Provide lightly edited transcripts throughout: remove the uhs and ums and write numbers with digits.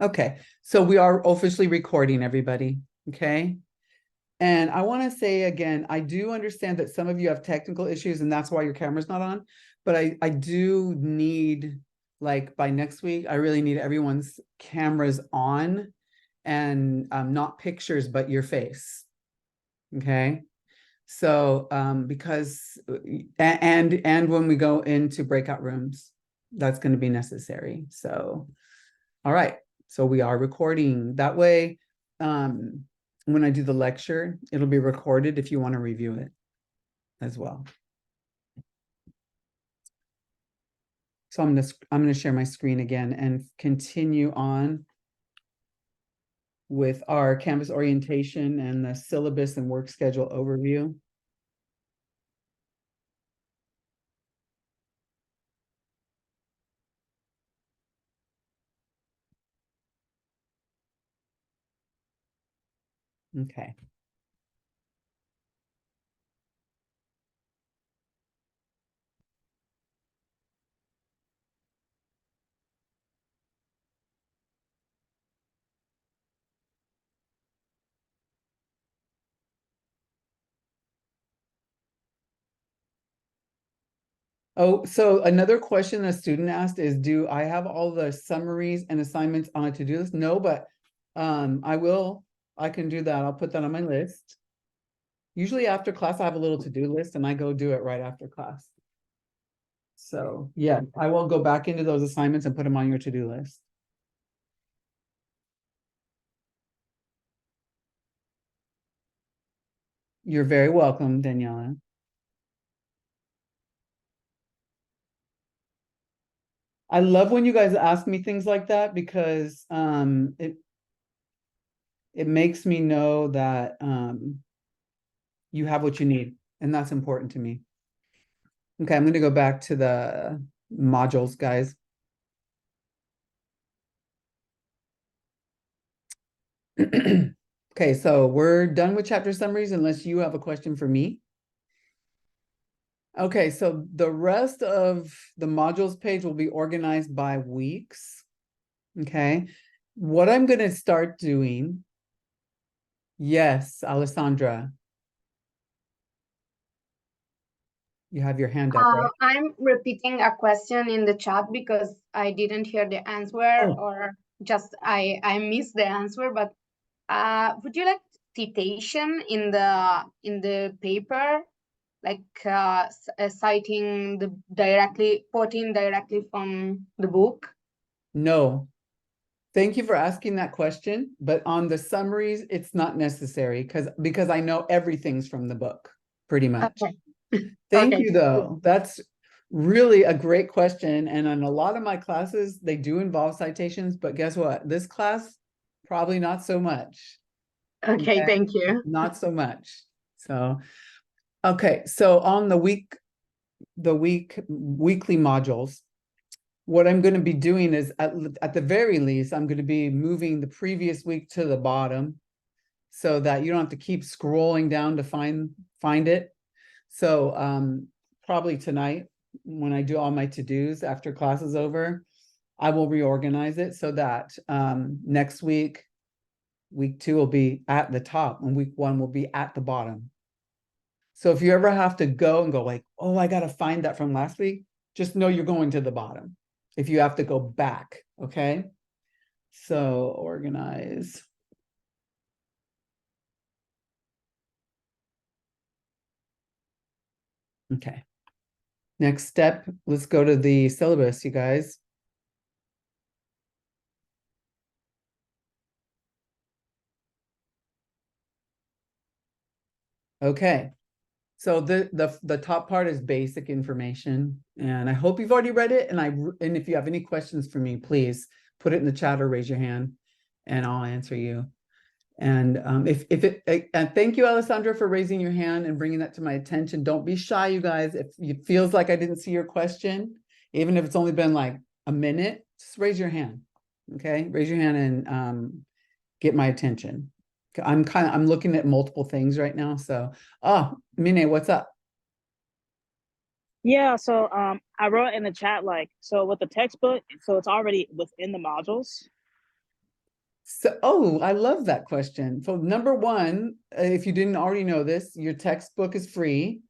Okay, so we are officially recording, everybody, okay? And I want to say again, I do understand that some of you have technical issues and that's why your camera's not on, but I do need, like by next week, I really need everyone's cameras on and not pictures, but your face, okay? So because, and when we go into breakout rooms, that's going to be necessary, so. All right, so we are recording. That way, when I do the lecture, it'll be recorded if you want to review it as well. So I'm gonna share my screen again and continue on with our Canvas orientation and the syllabus and work schedule overview. Okay. Oh, so another question a student asked is, do I have all the summaries and assignments on a to-do list? No, but I can do that. I'll put that on my list. Usually after class, I have a little to-do list and I go do it right after class. So yeah, I will go back into those assignments and put them on your to-do list. You're very welcome, Daniela. I love when you guys ask me things like that because it makes me know that you have what you need, and that's important to me. Okay, I'm going to go back to the modules, guys. Okay, so we're done with chapter summaries unless you have a question for me. Okay, so the rest of the modules page will be organized by weeks. Okay, what I'm going to start doing. Yes, Alessandra. You have your hand up, right? I'm repeating a question in the chat because I didn't hear the answer, Oh. or just I missed the answer. But would you like citation in the paper, like citing the directly, quoting directly from the book? No. Thank you for asking that question, but on the summaries, it's not necessary because I know everything's from the book, pretty much. Okay. Thank Okay. you, though. That's really a great question. And in a lot of my classes, they do involve citations, but guess what? This class, probably not so much. Okay, thank you. Not so much. So, okay. So on the weekly modules, what I'm going to be doing is at the very least, I'm going to be moving the previous week to the bottom so that you don't have to keep scrolling down to find it. So probably tonight, when I do all my to-dos after class is over, I will reorganize it so that next week, week 2 will be at the top and week 1 will be at the bottom. So if you ever have to go and go like, oh, I got to find that from last week, just know you're going to the bottom if you have to go back, okay? So organize. Okay. Next step, let's go to the syllabus, you guys. Okay. So the top part is basic information, and I hope you've already read it. And if you have any questions for me, please put it in the chat or raise your hand, and I'll answer you. And and thank you, Alessandra, for raising your hand and bringing that to my attention. Don't be shy, you guys. If it feels like I didn't see your question, even if it's only been like a minute, just raise your hand. Okay, raise your hand and get my attention. I'm looking at multiple things right now. So, Mine, what's up? Yeah, so I wrote in the chat, like, so with the textbook, so it's already within the modules. So, oh, I love that question. So number one, if you didn't already know this, your textbook is free.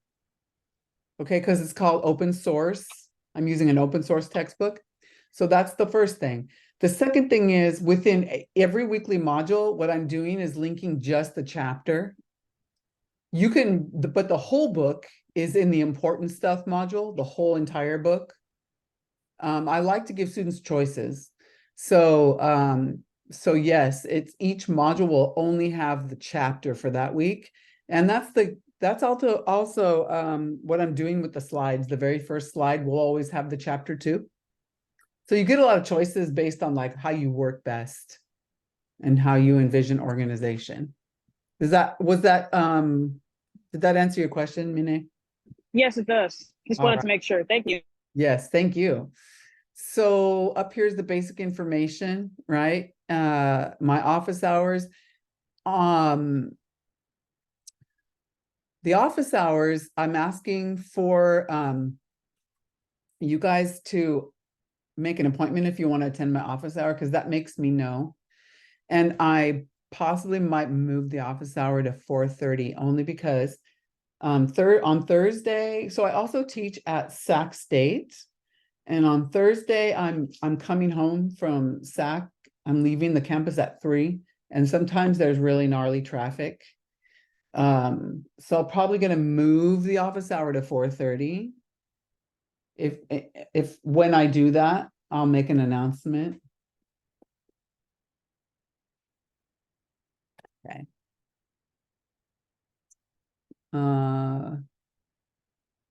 Okay, because it's called open source. I'm using an open source textbook. So that's the first thing. The second thing is within every weekly module, what I'm doing is linking just the chapter. You can, but the whole book is in the important stuff module, the whole entire book. I like to give students choices. So yes, it's each module will only have the chapter for that week. And that's also what I'm doing with the slides. The very first slide will always have the chapter 2. So you get a lot of choices based on like how you work best and how you envision organization. Did that answer your question, Mine? Yes, it does. Just All wanted right. to make sure. Thank you. Yes, thank you. So up here's the basic information, right? My office hours. The office hours, I'm asking for you guys to make an appointment if you want to attend my office hour, because that makes me know. And I possibly might move the office hour to 4:30 only because on Thursday, so I also teach at Sac State. And on Thursday, I'm coming home from Sac. I'm leaving the campus at 3, and sometimes there's really gnarly traffic. So I'm probably going to move the office hour to 4:30. If when I do that, I'll make an announcement. Okay.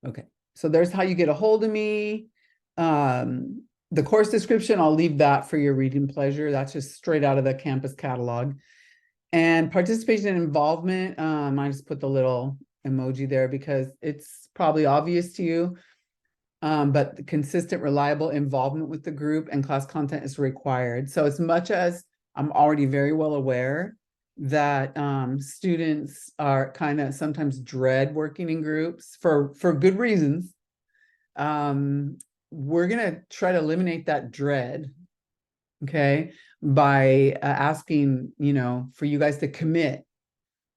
Okay. So there's how you get a hold of me. The course description, I'll leave that for your reading pleasure. That's just straight out of the campus catalog. And participation and involvement, I just put the little emoji there because it's probably obvious to you. But the consistent, reliable involvement with the group and class content is required. So as much as I'm already very well aware that students are kind of sometimes dread working in groups for good reasons, we're going to try to eliminate that dread, okay, by asking, for you guys to commit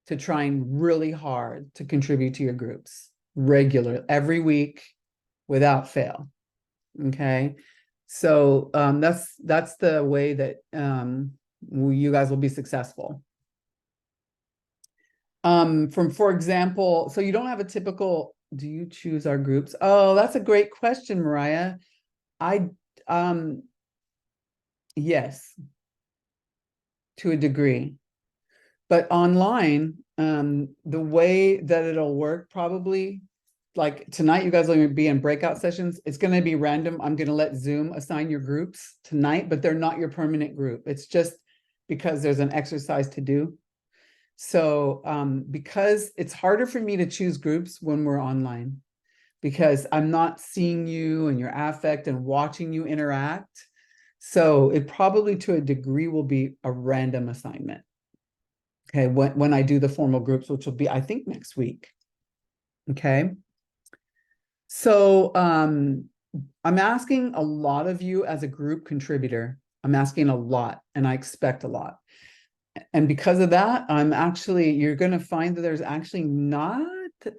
to trying really hard to contribute to your groups regularly, every week, without fail. Okay. So that's the way that you guys will be successful. For example, so you don't have a typical, do you choose our groups? Oh, that's a great question, Mariah. Yes, to a degree. But online, the way that it'll work probably, like tonight, you guys are going to be in breakout sessions. It's going to be random. I'm going to let Zoom assign your groups tonight, but they're not your permanent group. It's just because there's an exercise to do. So because it's harder for me to choose groups when we're online, because I'm not seeing you and your affect and watching you interact. So it probably to a degree will be a random assignment. Okay, when I do the formal groups, which will be, I think, next week. Okay. So I'm asking a lot of you as a group contributor. I'm asking a lot, and I expect a lot. And because of that, you're going to find that there's actually not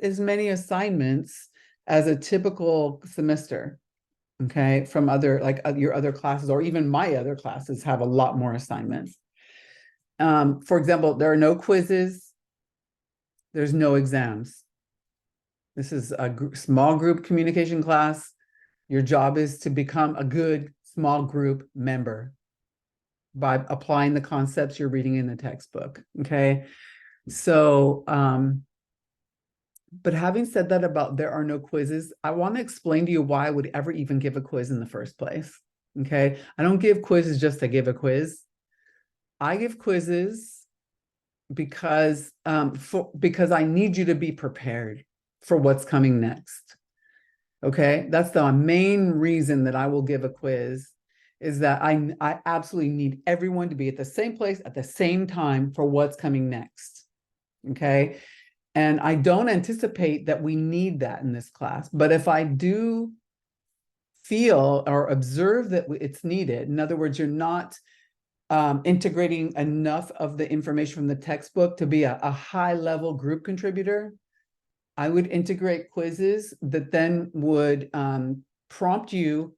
as many assignments as a typical semester. Okay, from your other classes, or even my other classes have a lot more assignments. For example, there are no quizzes. There's no exams. This is a small group communication class. Your job is to become a good small group member by applying the concepts you're reading in the textbook. Okay. So, but having said that about there are no quizzes, I want to explain to you why I would ever even give a quiz in the first place. Okay. I don't give quizzes just to give a quiz. I give quizzes because I need you to be prepared for what's coming next. Okay, that's the main reason that I will give a quiz, is that I absolutely need everyone to be at the same place at the same time for what's coming next. Okay, and I don't anticipate that we need that in this class, but if I do feel or observe that it's needed, in other words, you're not integrating enough of the information from the textbook to be a high level group contributor, I would integrate quizzes that then would prompt you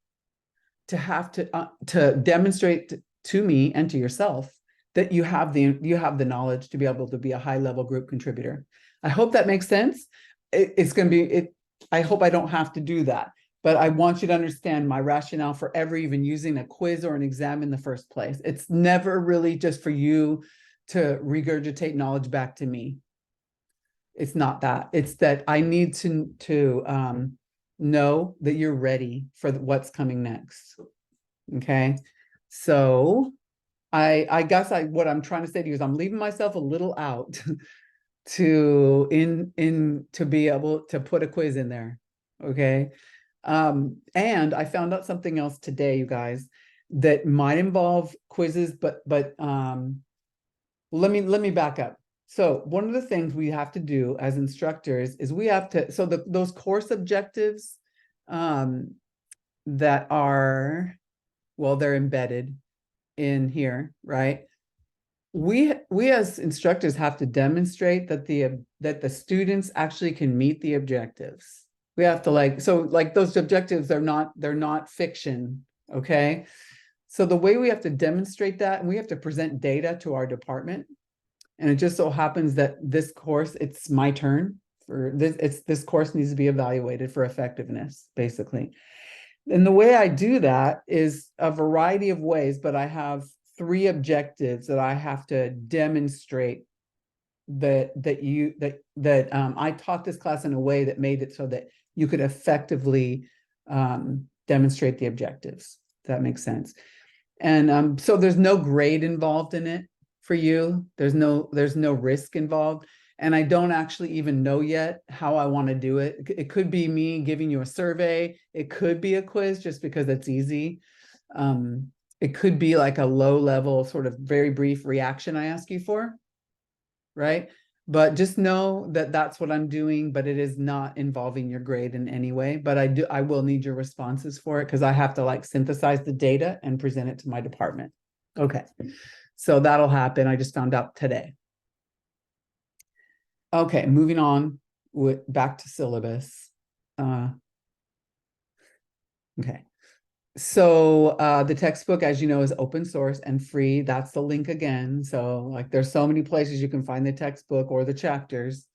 to have to demonstrate to me and to yourself that you have the knowledge to be able to be a high level group contributor. I hope that makes sense. It's going to be I hope I don't have to do that, but I want you to understand my rationale for ever even using a quiz or an exam in the first place. It's never really just for you to regurgitate knowledge back to me. It's not that. It's that I need to know that you're ready for what's coming next. Okay, so I guess what I'm trying to say to you is I'm leaving myself a little out to be able to put a quiz in there. Okay, and I found out something else today, you guys, that might involve quizzes, but let me back up. So one of the things we have to do as instructors is we have to, so those course objectives that are, well, they're embedded in here, right? We as instructors have to demonstrate that the students actually can meet the objectives. We have to so those objectives are they're not fiction, okay? So the way we have to demonstrate that, and we have to present data to our department. And it just so happens that this course, it's my turn for this. This course needs to be evaluated for effectiveness, basically. And the way I do that is a variety of ways, but I have 3 objectives that I have to demonstrate that I taught this class in a way that made it so that you could effectively demonstrate the objectives. If that makes sense. And so there's no grade involved in it. For you, there's no risk involved, and I don't actually even know yet how I want to do it. It could be me giving you a survey. It could be a quiz just because it's easy. It could be like a low level sort of very brief reaction I ask you for, right? But just know that that's what I'm doing, but it is not involving your grade in any way. But I will need your responses for it because I have to synthesize the data and present it to my department. Okay. So that'll happen. I just found out today. Okay, moving on back to syllabus. Okay, so the textbook, as you know, is open source and free. That's the link again. So there's so many places you can find the textbook or the chapters.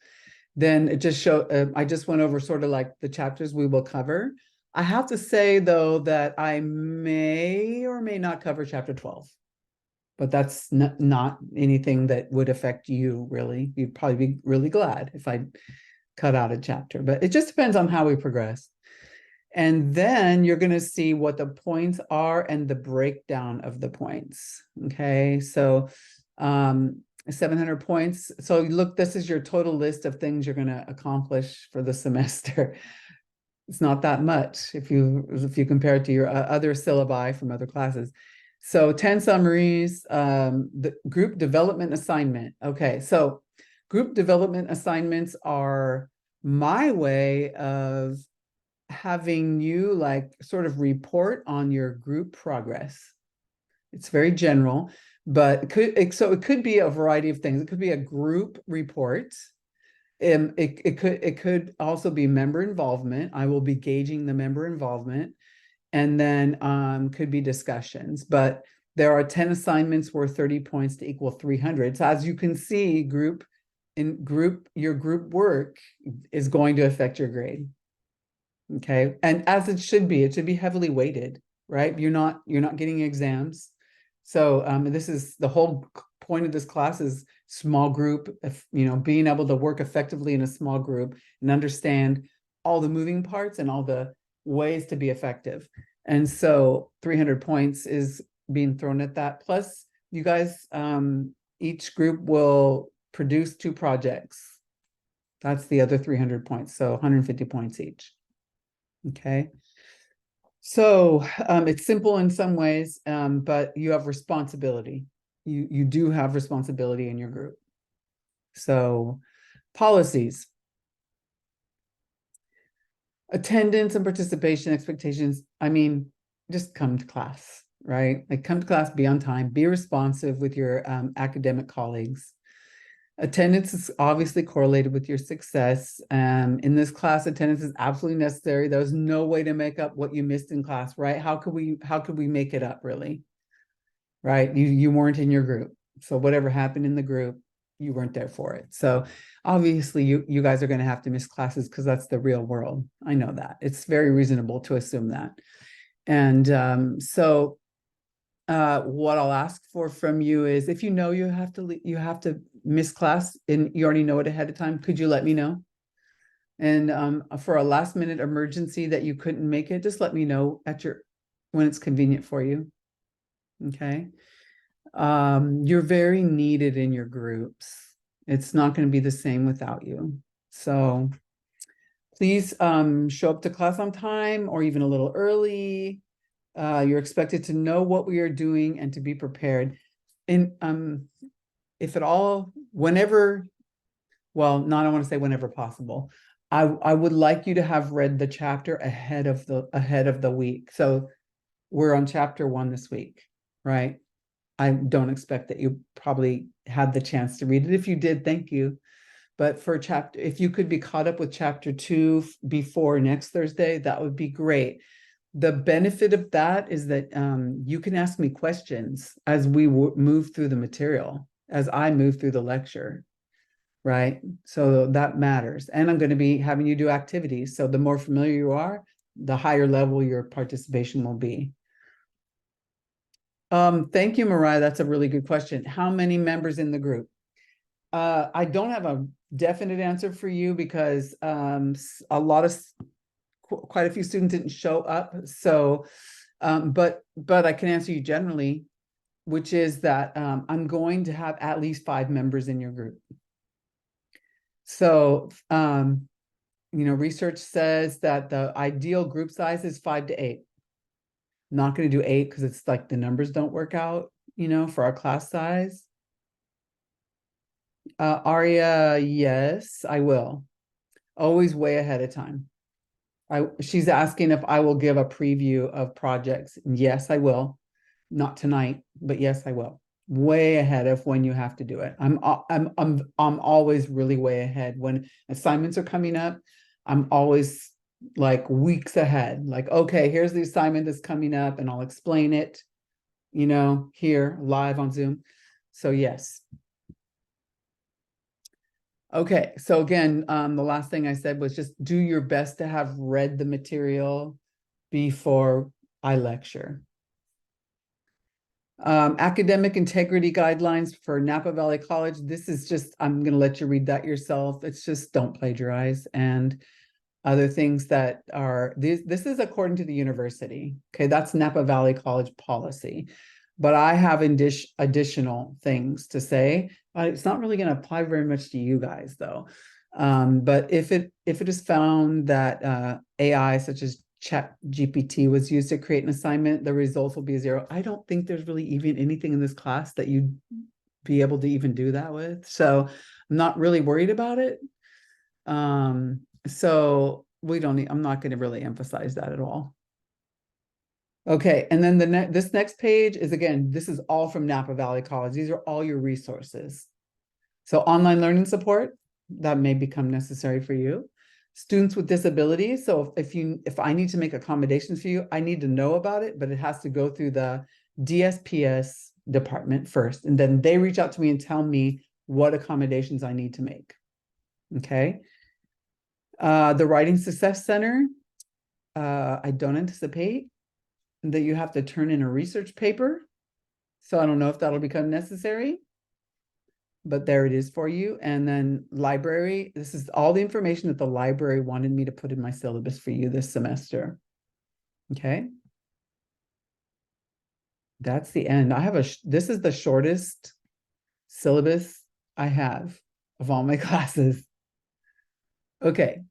Then it just I just went over sort of the chapters we will cover. I have to say though that I may or may not cover chapter 12. But that's not anything that would affect you, really. You'd probably be really glad if I cut out a chapter. But it just depends on how we progress. And then you're going to see what the points are and the breakdown of the points. Okay, so 700 points. So look, this is your total list of things you're going to accomplish for the semester. It's not that much if you compare it to your other syllabi from other classes. So 10 summaries, the group development assignment. Okay, so group development assignments are my way of having you sort of report on your group progress. It's very general, but it could be a variety of things. It could be a group report. It could also be member involvement. I will be gauging the member involvement. And then could be discussions, but there are 10 assignments worth 30 points to equal 300. So as you can see, your group work is going to affect your grade. Okay, and as it should be heavily weighted, right? You're not getting exams. So this is the whole point of this class is small group, being able to work effectively in a small group and understand all the moving parts and all the ways to be effective. And so 300 points is being thrown at that. Plus, you guys, each group will produce 2 projects. That's the other 300 points. So 150 points each. Okay. So it's simple in some ways, but you have responsibility. You do have responsibility in your group. So policies. Attendance and participation expectations. I mean, just come to class. right? Like come to class, be on time, be responsive with your academic colleagues. Attendance is obviously correlated with your success. In this class, attendance is absolutely necessary. There's no way to make up what you missed in class, right? How could we make it up, really? Right? You weren't in your group. So whatever happened in the group, you weren't there for it. So obviously you guys are going to have to miss classes because that's the real world. I know that. It's very reasonable to assume that. And what I'll ask for from you is if you know you have to miss class and you already know it ahead of time, could you let me know? And for a last minute emergency that you couldn't make it, just let me know when it's convenient for you. Okay. You're very needed in your groups. It's not going to be the same without you. So please show up to class on time or even a little early. You're expected to know what we are doing and to be prepared. And if at all, whenever, well, no, I don't want to say whenever possible. I would like you to have read the chapter ahead of the week. So we're on chapter 1 this week, right? I don't expect that you probably had the chance to read it. If you did, thank you. But if you could be caught up with chapter 2 before next Thursday, that would be great. The benefit of that is that you can ask me questions as we move through the material, as I move through the lecture, right? So that matters. And I'm going to be having you do activities. So the more familiar you are, the higher level your participation will be. Thank you, Mariah. That's a really good question. How many members in the group? I don't have a definite answer for you because quite a few students didn't show up. So, but I can answer you generally, which is that I'm going to have at least 5 members in your group. So, research says that the ideal group size is 5 to 8. Not going to do 8 because it's like the numbers don't work out, for our class size. Aria, yes, I will. Always way ahead of time. She's asking if I will give a preview of projects. Yes, I will. Not tonight, but yes, I will. Way ahead of when you have to do it. I'm always really way ahead. When assignments are coming up, I'm always like weeks ahead. Like, okay, here's the assignment that's coming up and I'll explain it, here live on Zoom. So yes. Okay, so again, the last thing I said was just do your best to have read the material before I lecture. Academic integrity guidelines for Napa Valley College. This is just, I'm going to let you read that yourself. It's just don't plagiarize. And other things that are, this is according to the university. Okay, that's Napa Valley College policy. But I have additional things to say. It's not really going to apply very much to you guys, though. But if it is found that AI, such as ChatGPT, was used to create an assignment, the results will be 0. I don't think there's really even anything in this class that you'd be able to even do that with. So I'm not really worried about it. So I'm not going to really emphasize that at all. Okay, and then this next page is, again, this is all from Napa Valley College. These are all your resources. So online learning support, that may become necessary for you. Students with disabilities. So if I need to make accommodations for you, I need to know about it, but it has to go through the DSPS department first. And then they reach out to me and tell me what accommodations I need to make. Okay. The Writing Success Center, I don't anticipate that you have to turn in a research paper. So I don't know if that'll become necessary, but there it is for you. And then library, this is all the information that the library wanted me to put in my syllabus for you this semester. Okay. That's the end. This is the shortest syllabus I have of all my classes. Okay.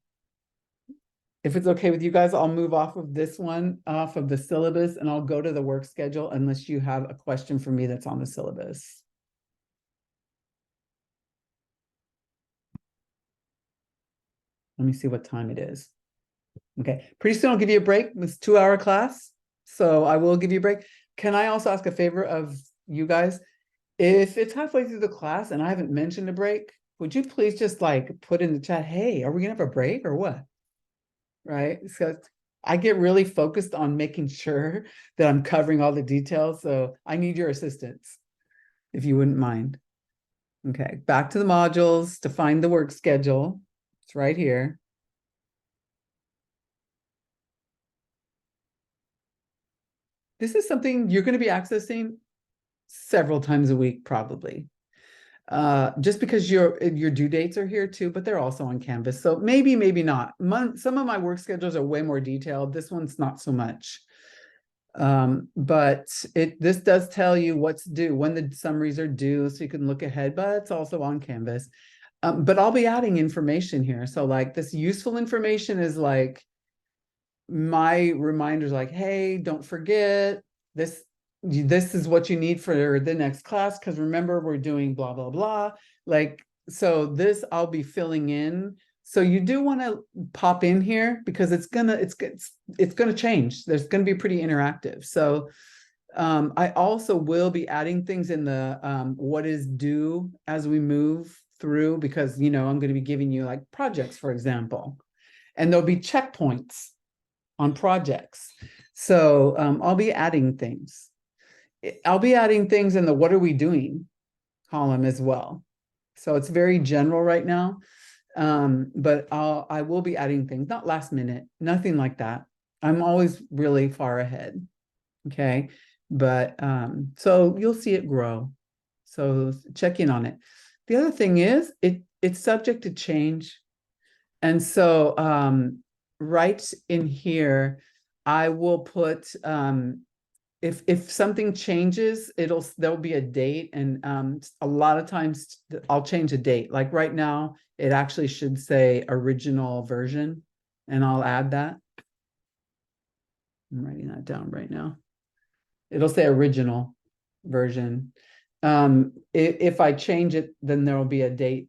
If it's okay with you guys, I'll move off of this one, off of the syllabus, and I'll go to the work schedule unless you have a question for me that's on the syllabus. Let me see what time it is. Okay, pretty soon I'll give you a break. It's a 2-hour class, so I will give you a break. can I also ask a favor of you guys? If it's halfway through the class and I haven't mentioned a break, would you please just like put in the chat, hey, are we gonna have a break or what? Right? So I get really focused on making sure that I'm covering all the details. So I need your assistance, if you wouldn't mind. Okay, back to the modules to find the work schedule. It's right here. This is something you're going to be accessing several times a week, probably. Just because your due dates are here too, but they're also on Canvas. So maybe, maybe not. Some of my work schedules are way more detailed. This one's not so much. But this does tell you what's due, when the summaries are due, so you can look ahead, but it's also on Canvas. But I'll be adding information here. So like this useful information is like my reminders like, hey, don't forget this is what you need for the next class, because remember we're doing blah blah blah. Like, so this I'll be filling in. So you do want to pop in here because it's gonna change. There's gonna be pretty interactive. So I also will be adding things in the what is due as we move through, because I'm going to be giving you like projects, for example, and there'll be checkpoints on projects. So I'll be adding things. I'll be adding things in the what are we doing column as well. So it's very general right now. But I will be adding things, not last minute, nothing like that. I'm always really far ahead. Okay. But so you'll see it grow. So check in on it. The other thing is it's subject to change. And so right in here, I will put if something changes, there'll be a date, and a lot of times I'll change a date. Like right now, it actually should say original version, and I'll add that. I'm writing that down right now. It'll say original version. If I change it, then there will be a date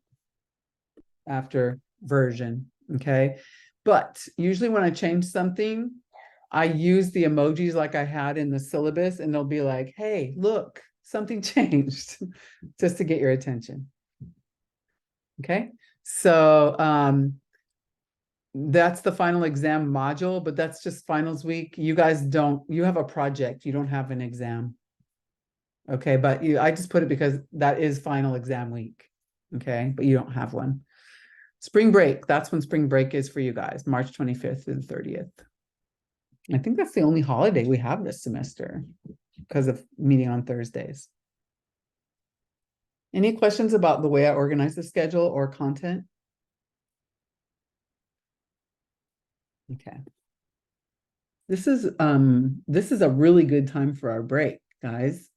after version. Okay. But usually when I change something, I use the emojis like I had in the syllabus, and they'll be like, hey, look, something changed, just to get your attention. Okay. So that's the final exam module, but that's just finals week. You guys you have a project, you don't have an exam. Okay, but I just put it because that is final exam week. Okay, but you don't have one. Spring break, that's when spring break is for you guys, March 25th to the 30th. I think that's the only holiday we have this semester because of meeting on Thursdays. Any questions about the way I organize the schedule or content? Okay. This is a really good time for our break, guys.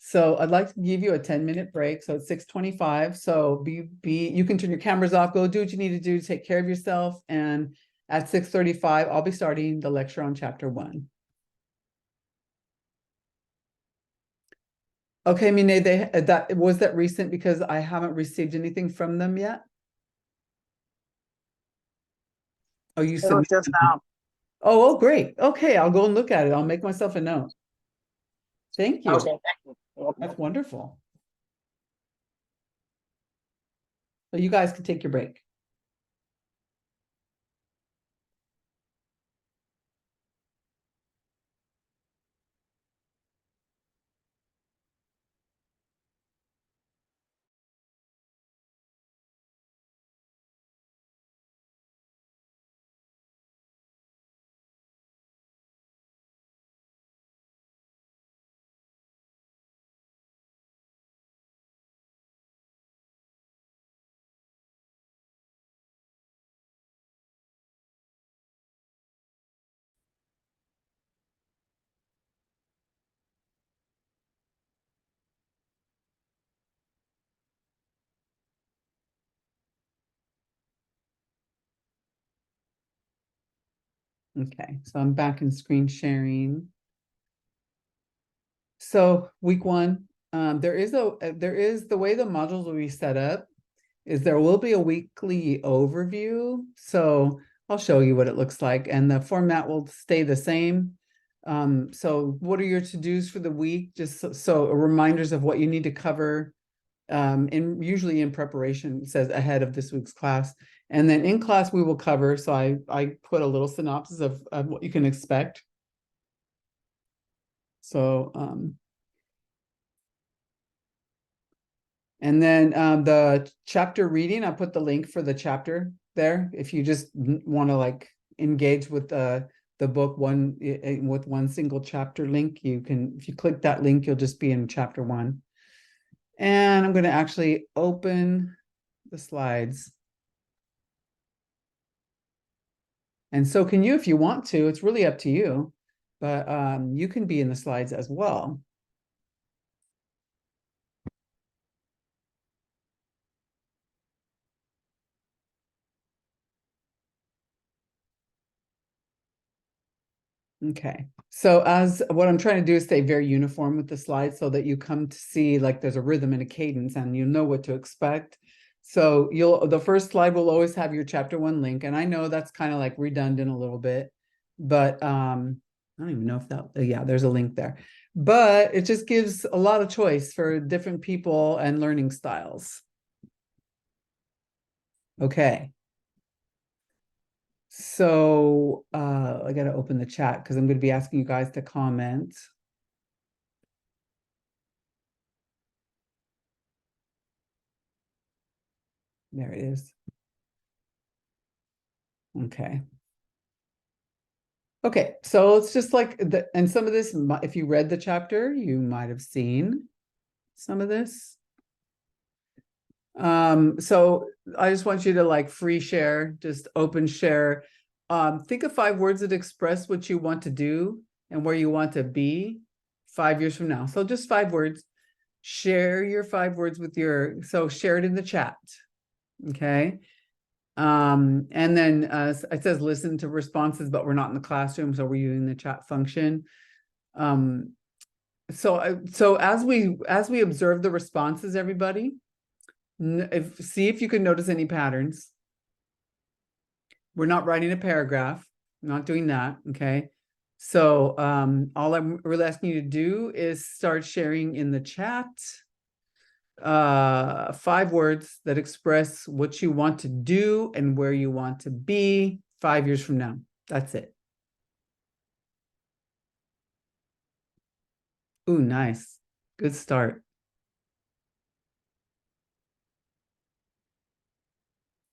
So I'd like to give you a 10-minute break. So it's 6:25. So you can turn your cameras off, go do what you need to do to take care of yourself. And at 6:35, I'll be starting the lecture on chapter 1. Okay, Mine, was that recent because I haven't received anything from them yet? Oh, you It was submitted. just now. Oh, great. Okay, I'll go and look at it. I'll make myself a note. Thank you. Okay, thank you. You're welcome. That's wonderful. So you guys can take your break. Okay, so I'm back in screen sharing. So week 1, there is the way the modules will be set up is there will be a weekly overview. So I'll show you what it looks like, and the format will stay the same. So what are your to-dos for the week? Just so reminders of what you need to cover. And usually in preparation, it says ahead of this week's class. And then in class we will cover, so I put a little synopsis of what you can expect. So, and then the chapter reading, I put the link for the chapter there. If you just want to like engage with the book with one single chapter link, you can, if you click that link, you'll just be in chapter 1. And I'm going to actually open the slides. And so can you, if you want to. It's really up to you, but you can be in the slides as well. Okay, so as what I'm trying to do is stay very uniform with the slides so that you come to see like there's a rhythm and a cadence and you know what to expect. So the first slide will always have your chapter 1 link. And I know that's kind of like redundant a little bit, but I don't even know if that, yeah, there's a link there. But it just gives a lot of choice for different people and learning styles. Okay. So I got to open the chat because I'm going to be asking you guys to comment. There it is. Okay. Okay, so it's just like and some of this, if you read the chapter, you might have seen some of this. So I just want you to like free share, just open share. Think of 5 words that express what you want to do and where you want to be 5 years from now. So just 5 words. Share your 5 words with so share it in the chat. Okay. And then it says listen to responses, but we're not in the classroom, so we're using the chat function. So as we observe the responses, everybody, see if you can notice any patterns. We're not writing a paragraph, not doing that, okay? So all I'm really asking you to do is start sharing in the chat 5 words that express what you want to do and where you want to be 5 years from now. That's it. Ooh, nice. Good start.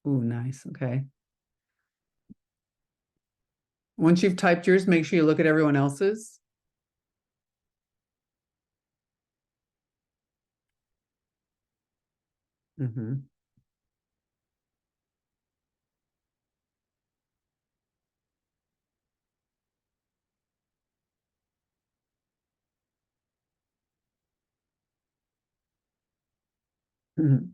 Ooh, nice. Okay. Once you've typed yours, make sure you look at everyone else's. Mm-hmm. Mm-hmm.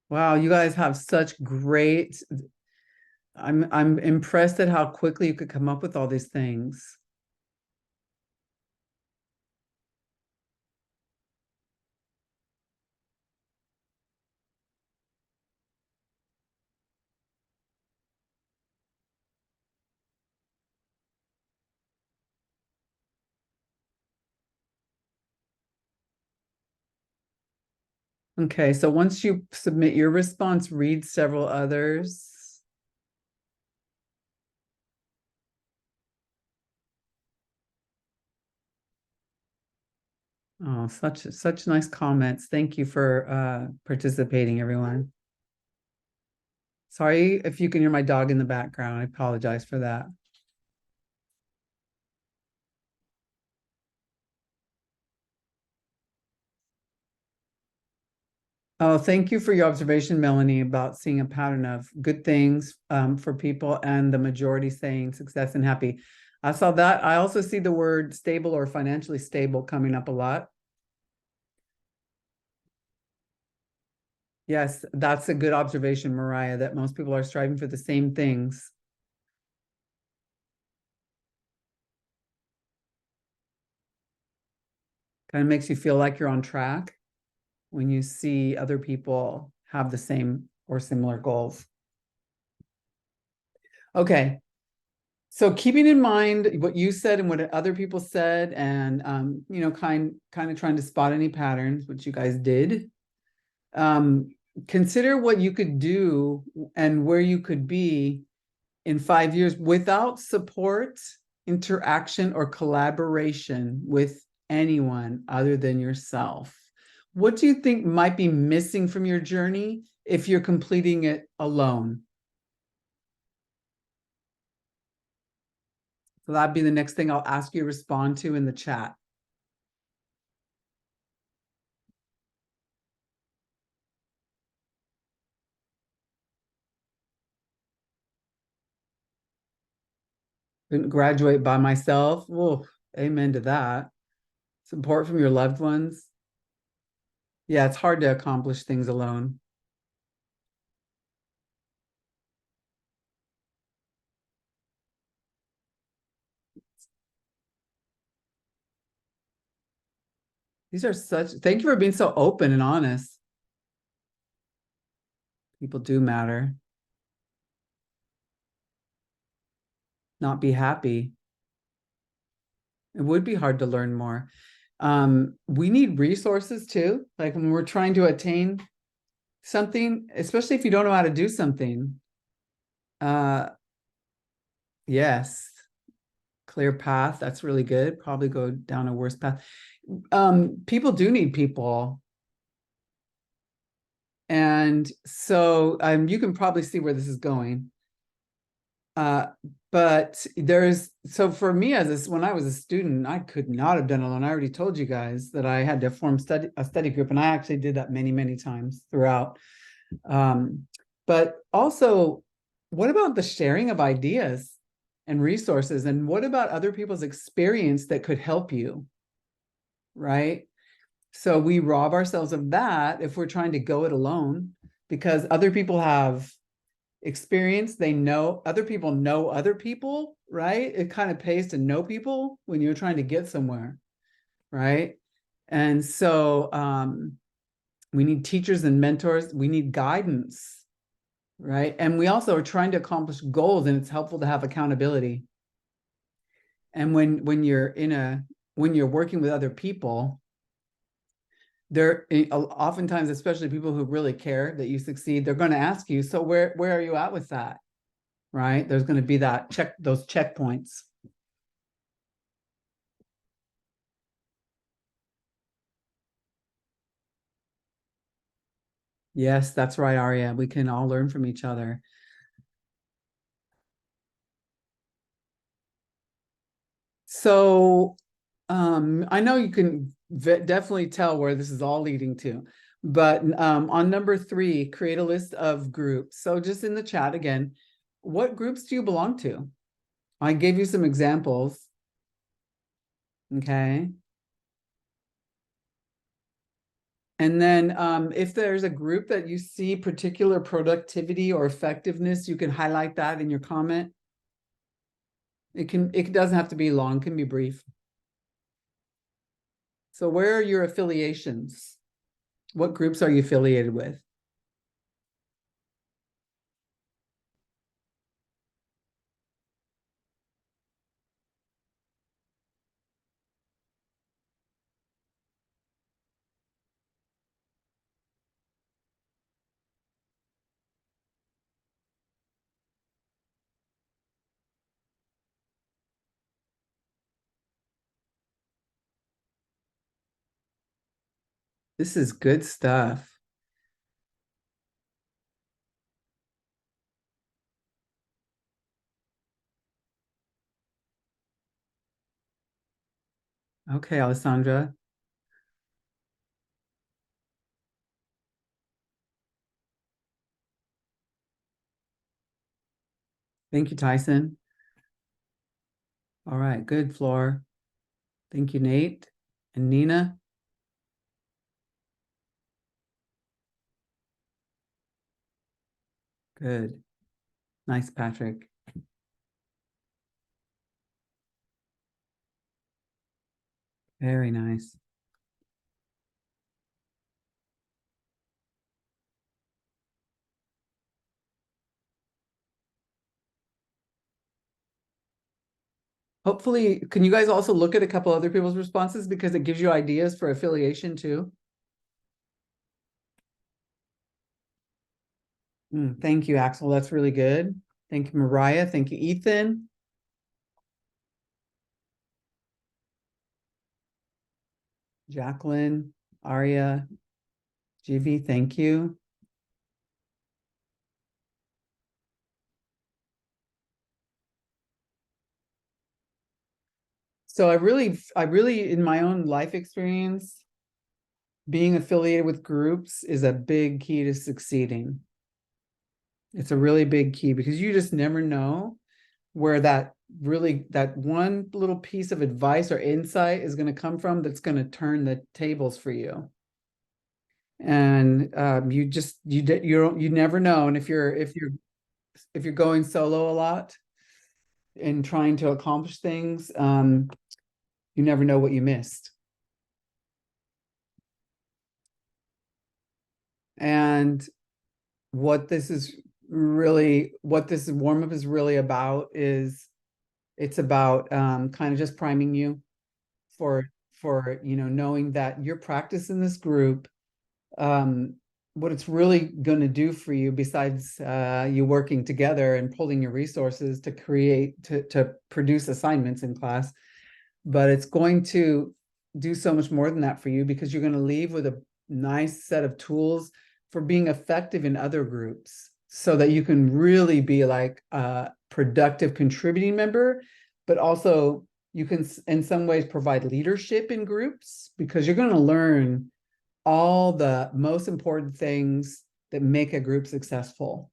Wow, you guys have such great. I'm impressed at how quickly you could come up with all these things. Okay, so once you submit your response, read several others. Oh, such nice comments. Thank you for participating, everyone. Sorry if you can hear my dog in the background. I apologize for that. Oh, thank you for your observation, Melanie, about seeing a pattern of good things for people and the majority saying success and happy. I saw that. I also see the word stable or financially stable coming up a lot. Yes, that's a good observation, Mariah, that most people are striving for the same things. Kind of makes you feel like you're on track when you see other people have the same or similar goals. Okay. So keeping in mind what you said and what other people said, and you know, kind of trying to spot any patterns, which you guys did. Consider what you could do and where you could be in 5 years without support, interaction, or collaboration with anyone other than yourself. What do you think might be missing from your journey if you're completing it alone? So that'd be the next thing I'll ask you to respond to in the chat. Didn't graduate by myself. Oh, amen to that. Support from your loved ones. Yeah, it's hard to accomplish things alone. These are such, thank you for being so open and honest. People do matter. Not be happy. It would be hard to learn more. We need resources too. Like when we're trying to attain something, especially if you don't know how to do something. Yes, clear path. That's really good. Probably go down a worse path. People do need people. And so you can probably see where this is going. But so for me when I was a student, I could not have done it alone. I already told you guys that I had to form a study group, and I actually did that many, many times throughout. But also, what about the sharing of ideas and resources? And what about other people's experience that could help you? Right? So we rob ourselves of that if we're trying to go it alone, because other people have experience. They know other people, right? It kind of pays to know people when you're trying to get somewhere, right? And so we need teachers and mentors. We need guidance, right? And we also are trying to accomplish goals, and it's helpful to have accountability. And when you're working with other people, they're oftentimes, especially people who really care that you succeed, they're going to ask you, so where are you at with that? Right? There's going to be those checkpoints. Yes, that's right, Aria. We can all learn from each other. So I know you can definitely tell where this is all leading to, but on number 3, create a list of groups. So just in the chat again, what groups do you belong to? I gave you some examples. Okay. And then if there's a group that you see particular productivity or effectiveness, you can highlight that in your comment. It doesn't have to be long, it can be brief. So where are your affiliations? What groups are you affiliated with? This is good stuff. Okay, Alessandra. Thank you, Tyson. All right, good, Flor. Thank you, Nate and Nina. Good. Nice, Patrick. Very nice. Hopefully, can you guys also look at a couple other people's responses because it gives you ideas for affiliation too? Thank you, Axel. That's really good. Thank you, Mariah. Thank you, Ethan. Jacqueline, Aria, GV, thank you. So I really, in my own life experience, being affiliated with groups is a big key to succeeding. It's a really big key because you just never know where that one little piece of advice or insight is going to come from that's going to turn the tables for you. And you never know. And if you're going solo a lot and trying to accomplish things, you never know what you missed. And what this warm-up is really about is it's about kind of just priming you for knowing that your practice in this group, what it's really going to do for you, besides you working together and pulling your resources to to produce assignments in class, but it's going to do so much more than that for you, because you're going to leave with a nice set of tools for being effective in other groups, so that you can really be like a productive contributing member, but also you can in some ways provide leadership in groups, because you're going to learn all the most important things that make a group successful.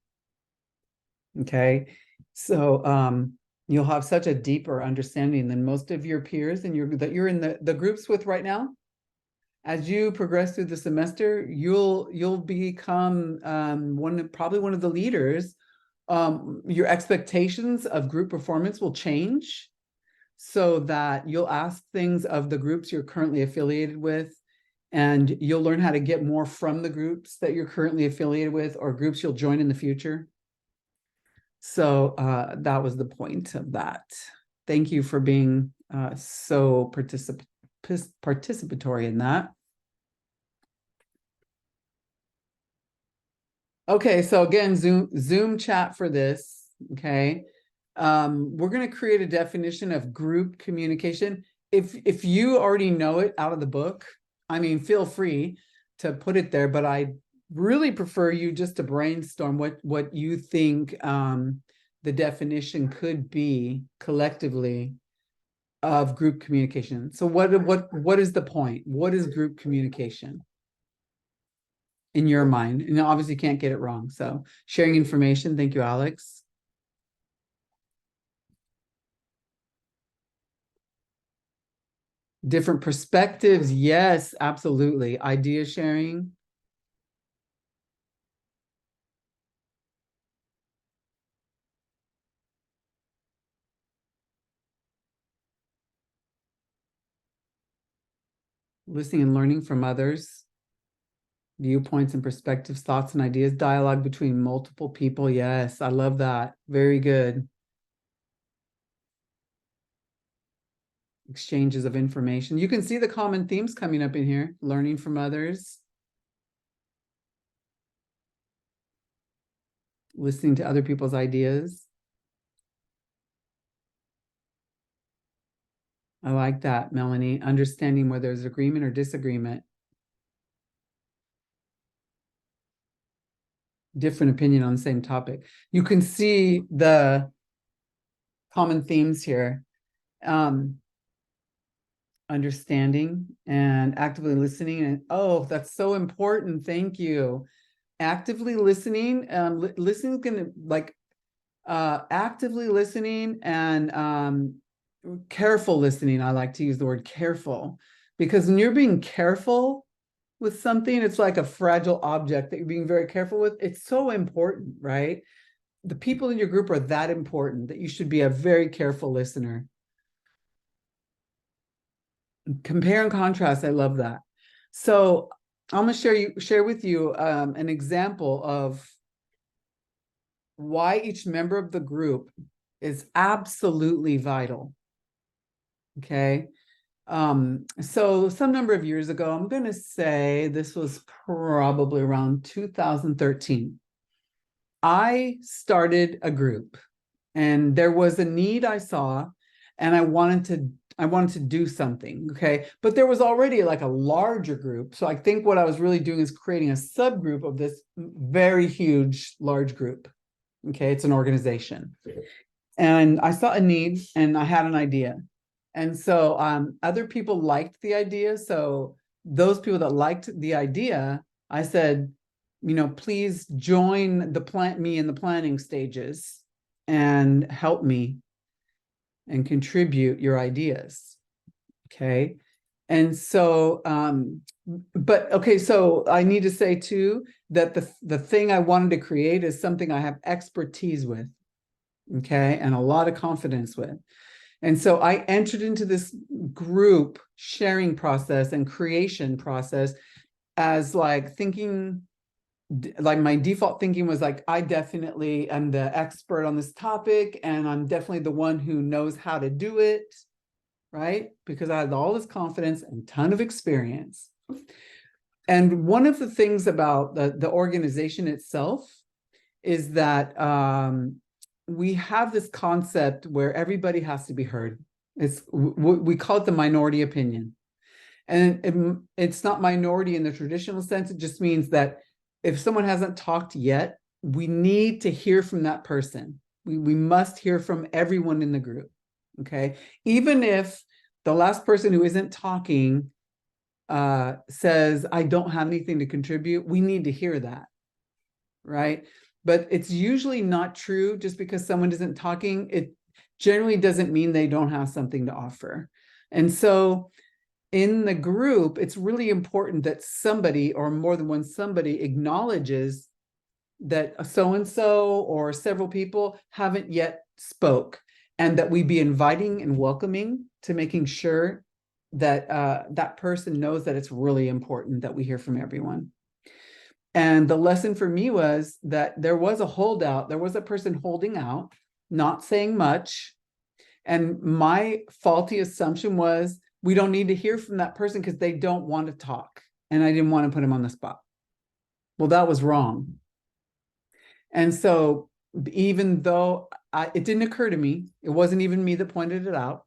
Okay, so you'll have such a deeper understanding than most of your peers and that you're in the groups with right now. As you progress through the semester, you'll become probably one of the leaders. Your expectations of group performance will change, so that you'll ask things of the groups you're currently affiliated with, and you'll learn how to get more from the groups that you're currently affiliated with or groups you'll join in the future. So that was the point of that. Thank you for being so participatory in that. Okay, so again, Zoom chat for this, okay? We're going to create a definition of group communication. If you already know it out of the book, I mean, feel free to put it there, but I really prefer you just to brainstorm what you think the definition could be collectively of group communication. So what is the point? What is group communication in your mind? And obviously you can't get it wrong. So sharing information. Thank you, Alex. Different perspectives. Yes, absolutely. Idea sharing. Listening and learning from others. Viewpoints and perspectives, thoughts and ideas, dialogue between multiple people. Yes, I love that. Very good. Exchanges of information. You can see the common themes coming up in here. Learning from others. Listening to other people's ideas. I like that, Melanie. Understanding whether there's agreement or disagreement. Different opinion on the same topic. You can see the common themes here. Understanding and actively listening. And oh, that's so important. Thank you. Actively listening. Listening is gonna actively listening and careful listening. I like to use the word careful, because when you're being careful with something, it's like a fragile object that you're being very careful with. It's so important, right? The people in your group are that important that you should be a very careful listener. Compare and contrast. I love that. So I'm going to share with you an example of why each member of the group is absolutely vital. Okay. So some number of years ago, I'm going to say this was probably around 2013. I started a group, and there was a need I saw, and I wanted to do something. Okay. But there was already like a larger group. So I think what I was really doing is creating a subgroup of this very huge, large group. Okay. It's an organization. And I saw a need and I had an idea. And so other people liked the idea. So those people that liked the idea, I said, please join me in the planning stages and help me and contribute your ideas. Okay. And so, so I need to say too, that the thing I wanted to create is something I have expertise with. Okay. And a lot of confidence with. And so I entered into this group sharing process and creation process as like thinking, like my default thinking was like, I definitely am the expert on this topic, and I'm definitely the one who knows how to do it, right? Because I had all this confidence and ton of experience. And one of the things about the organization itself is that we have this concept where everybody has to be heard. We call it the minority opinion. And it's not minority in the traditional sense. It just means that if someone hasn't talked yet, we need to hear from that person. We must hear from everyone in the group, okay? Even if the last person who isn't talking says, I don't have anything to contribute, we need to hear that, right? But it's usually not true. Just because someone isn't talking, it generally doesn't mean they don't have something to offer. And so in the group, it's really important that somebody, or more than one somebody, acknowledges that so-and-so or several people haven't yet spoke, and that we be inviting and welcoming to making sure that that person knows that it's really important that we hear from everyone. And the lesson for me was that there was a holdout. There was a person holding out, not saying much. And my faulty assumption was, we don't need to hear from that person because they don't want to talk. And I didn't want to put him on the spot. Well, that was wrong. And so even though it didn't occur to me, it wasn't even me that pointed it out,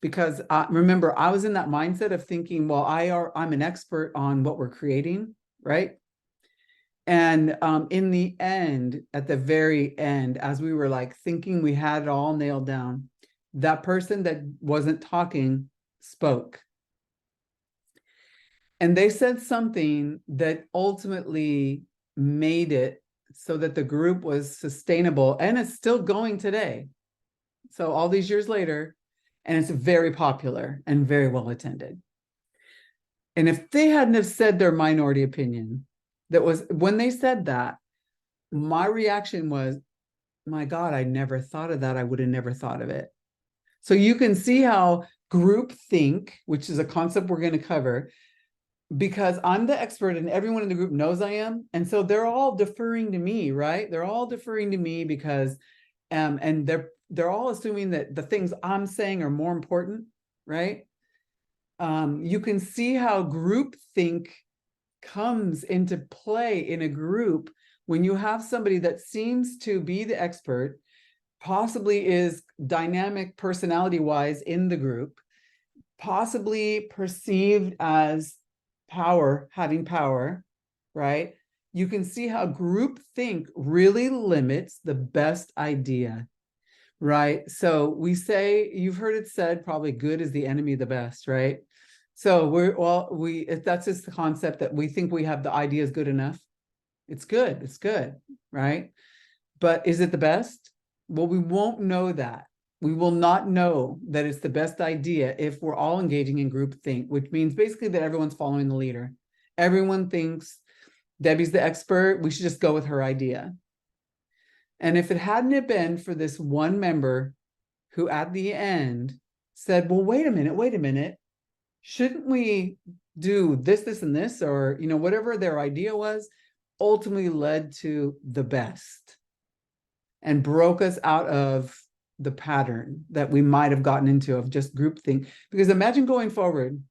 because remember, I was in that mindset of thinking, well, I'm an expert on what we're creating, right? And in the end, at the very end, as we were like thinking we had it all nailed down, that person that wasn't talking spoke. And they said something that ultimately made it so that the group was sustainable, and it's still going today. So all these years later, and it's very popular and very well attended. And if they hadn't have said their minority opinion, that was when they said that, my reaction was, my God, I never thought of that. I would have never thought of it. So you can see how groupthink, which is a concept we're going to cover, because I'm the expert and everyone in the group knows I am. And so they're all deferring to me, right? They're all deferring to me because, and they're all assuming that the things I'm saying are more important, right? You can see how groupthink comes into play in a group when you have somebody that seems to be the expert, possibly is dynamic personality-wise in the group, possibly perceived as having power, right? You can see how groupthink really limits the best idea, right? So we say, you've heard it said, probably good is the enemy of the best, right? So that's just the concept that we think we have the idea is good enough. It's good, right? But is it the best? Well, we won't know that We will not know that it's the best idea if we're all engaging in groupthink, which means basically that everyone's following the leader. Everyone thinks Debbie's the expert, we should just go with her idea. And if it hadn't have been for this one member who at the end said, well, wait a minute, shouldn't we do this, this, and this, or, you know, whatever their idea was, ultimately led to the best and broke us out of the pattern that we might have gotten into of just groupthink. Because imagine going forward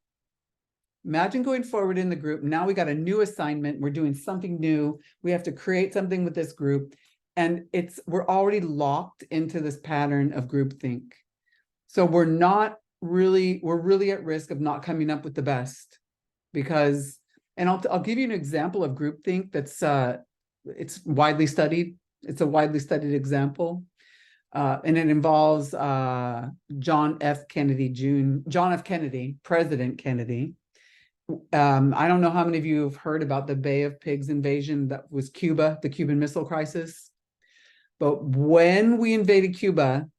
in the group. Now we got a new assignment. We're doing something new. We have to create something with this group. And we're already locked into this pattern of groupthink. So we're really at risk of not coming up with the best, because, and I'll give you an example of groupthink that's it's widely studied. It's a widely studied example. And it involves John F. Kennedy, President Kennedy. I don't know how many of you have heard about the Bay of Pigs invasion that was Cuba, the Cuban Missile Crisis. But when we invaded Cuba,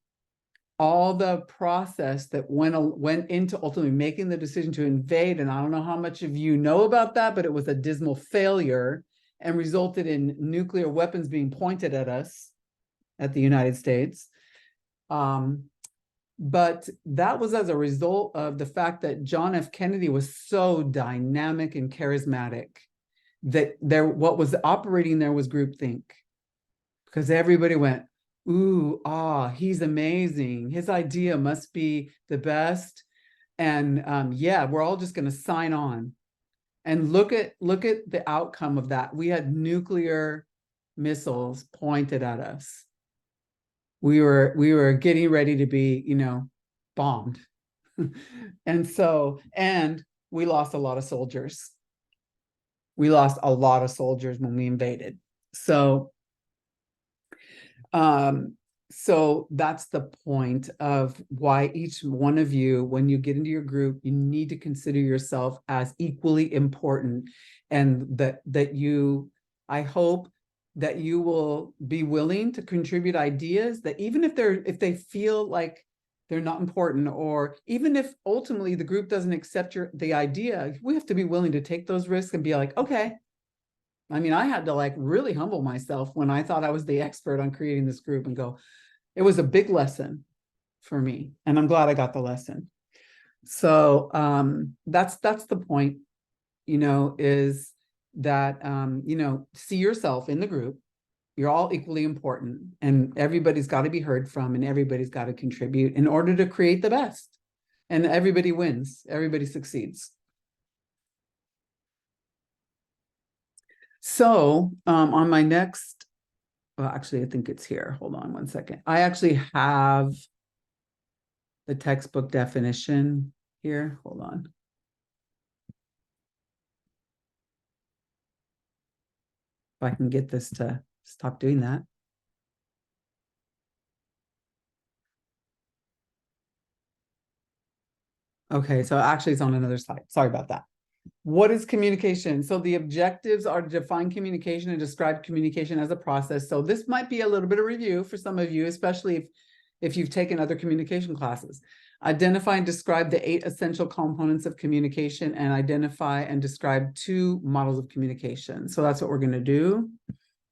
all the process that went into ultimately making the decision to invade, and I don't know how much of you know about that, but it was a dismal failure and resulted in nuclear weapons being pointed at us, at the United States. But that was as a result of the fact that John F. Kennedy was so dynamic and charismatic that what was operating there was groupthink. Because everybody went, ooh, he's amazing. His idea must be the best. And yeah, we're all just going to sign on. And look at the outcome of that. We had nuclear missiles pointed at us. We were getting ready to be, you know, bombed. And we lost a lot of soldiers. We lost a lot of soldiers when we invaded. So that's the point of why each one of you, when you get into your group, you need to consider yourself as equally important, and I hope that you will be willing to contribute ideas that even if they feel like they're not important, or even if ultimately the group doesn't accept the idea, we have to be willing to take those risks and be like, okay. I mean, I had to like really humble myself when I thought I was the expert on creating this group and go, it was a big lesson for me. And I'm glad I got the lesson. So that's the point, you know, is that, you know, see yourself in the group. You're all equally important, and everybody's got to be heard from, and everybody's got to contribute in order to create the best. And everybody wins, everybody succeeds. So on my next, well, actually, I think it's here. Hold on one second. I actually have the textbook definition here. Hold on. If I can get this to stop doing that. Okay, so actually it's on another slide. Sorry about that. What is communication? So the objectives are to define communication and describe communication as a process. So this might be a little bit of review for some of you, especially if you've taken other communication classes. Identify and describe the 8 essential components of communication, and identify and describe 2 models of communication. So that's what we're going to do.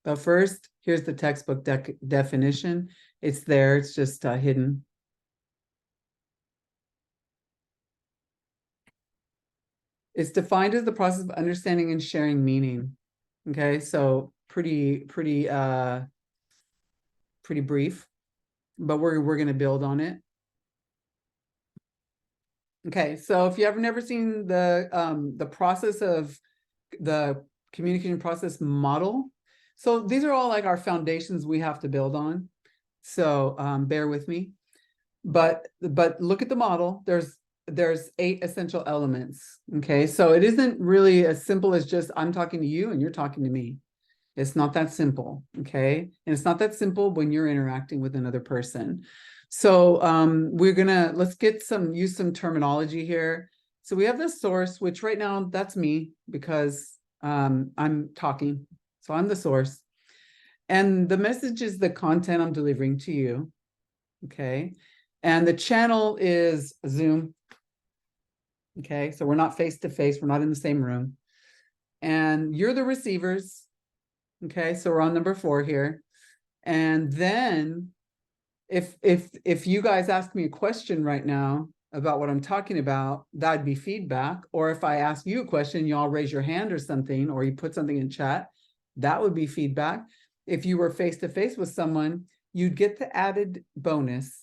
But first, here's the textbook definition. It's there. It's just hidden. It's defined as the process of understanding and sharing meaning. Okay, so pretty brief, but we're going to build on it. Okay, so if you have never seen the process of the communication process model, so these are all like our foundations we have to build on. So bear with me, but look at the model. There's 8 essential elements. Okay, so it isn't really as simple as just I'm talking to you and you're talking to me. It's not that simple. Okay, and it's not that simple when you're interacting with another person. So let's use some terminology here. So we have the source, which right now that's me, because I'm talking. So I'm the source. And the message is the content I'm delivering to you. Okay. And the channel is Zoom. Okay, so we're not face to face, we're not in the same room. And you're the receivers. Okay, so we're on number 4 here. And then if you guys ask me a question right now about what I'm talking about, that'd be feedback. Or if I ask you a question, y'all raise your hand or something, or you put something in chat, that would be feedback. If you were face to face with someone, you'd get the added bonus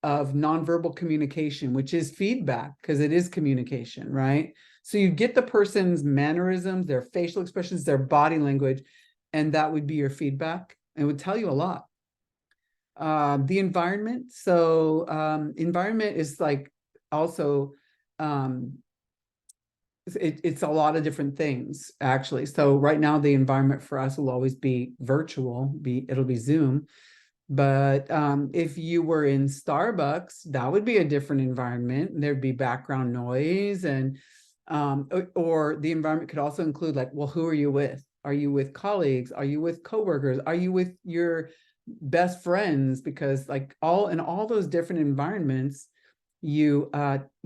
of nonverbal communication, which is feedback, because it is communication, right? So you get the person's mannerisms, their facial expressions, their body language, and that would be your feedback. It would tell you a lot. The environment. So environment is like also, it's a lot of different things, actually. So right now, the environment for us will always be virtual, it'll be Zoom. But if you were in Starbucks, that would be a different environment. There'd be background noise, and or the environment could also include, like, well, who are you with? Are you with colleagues? Are you with coworkers? Are you with your best friends? Because like in all those different environments, you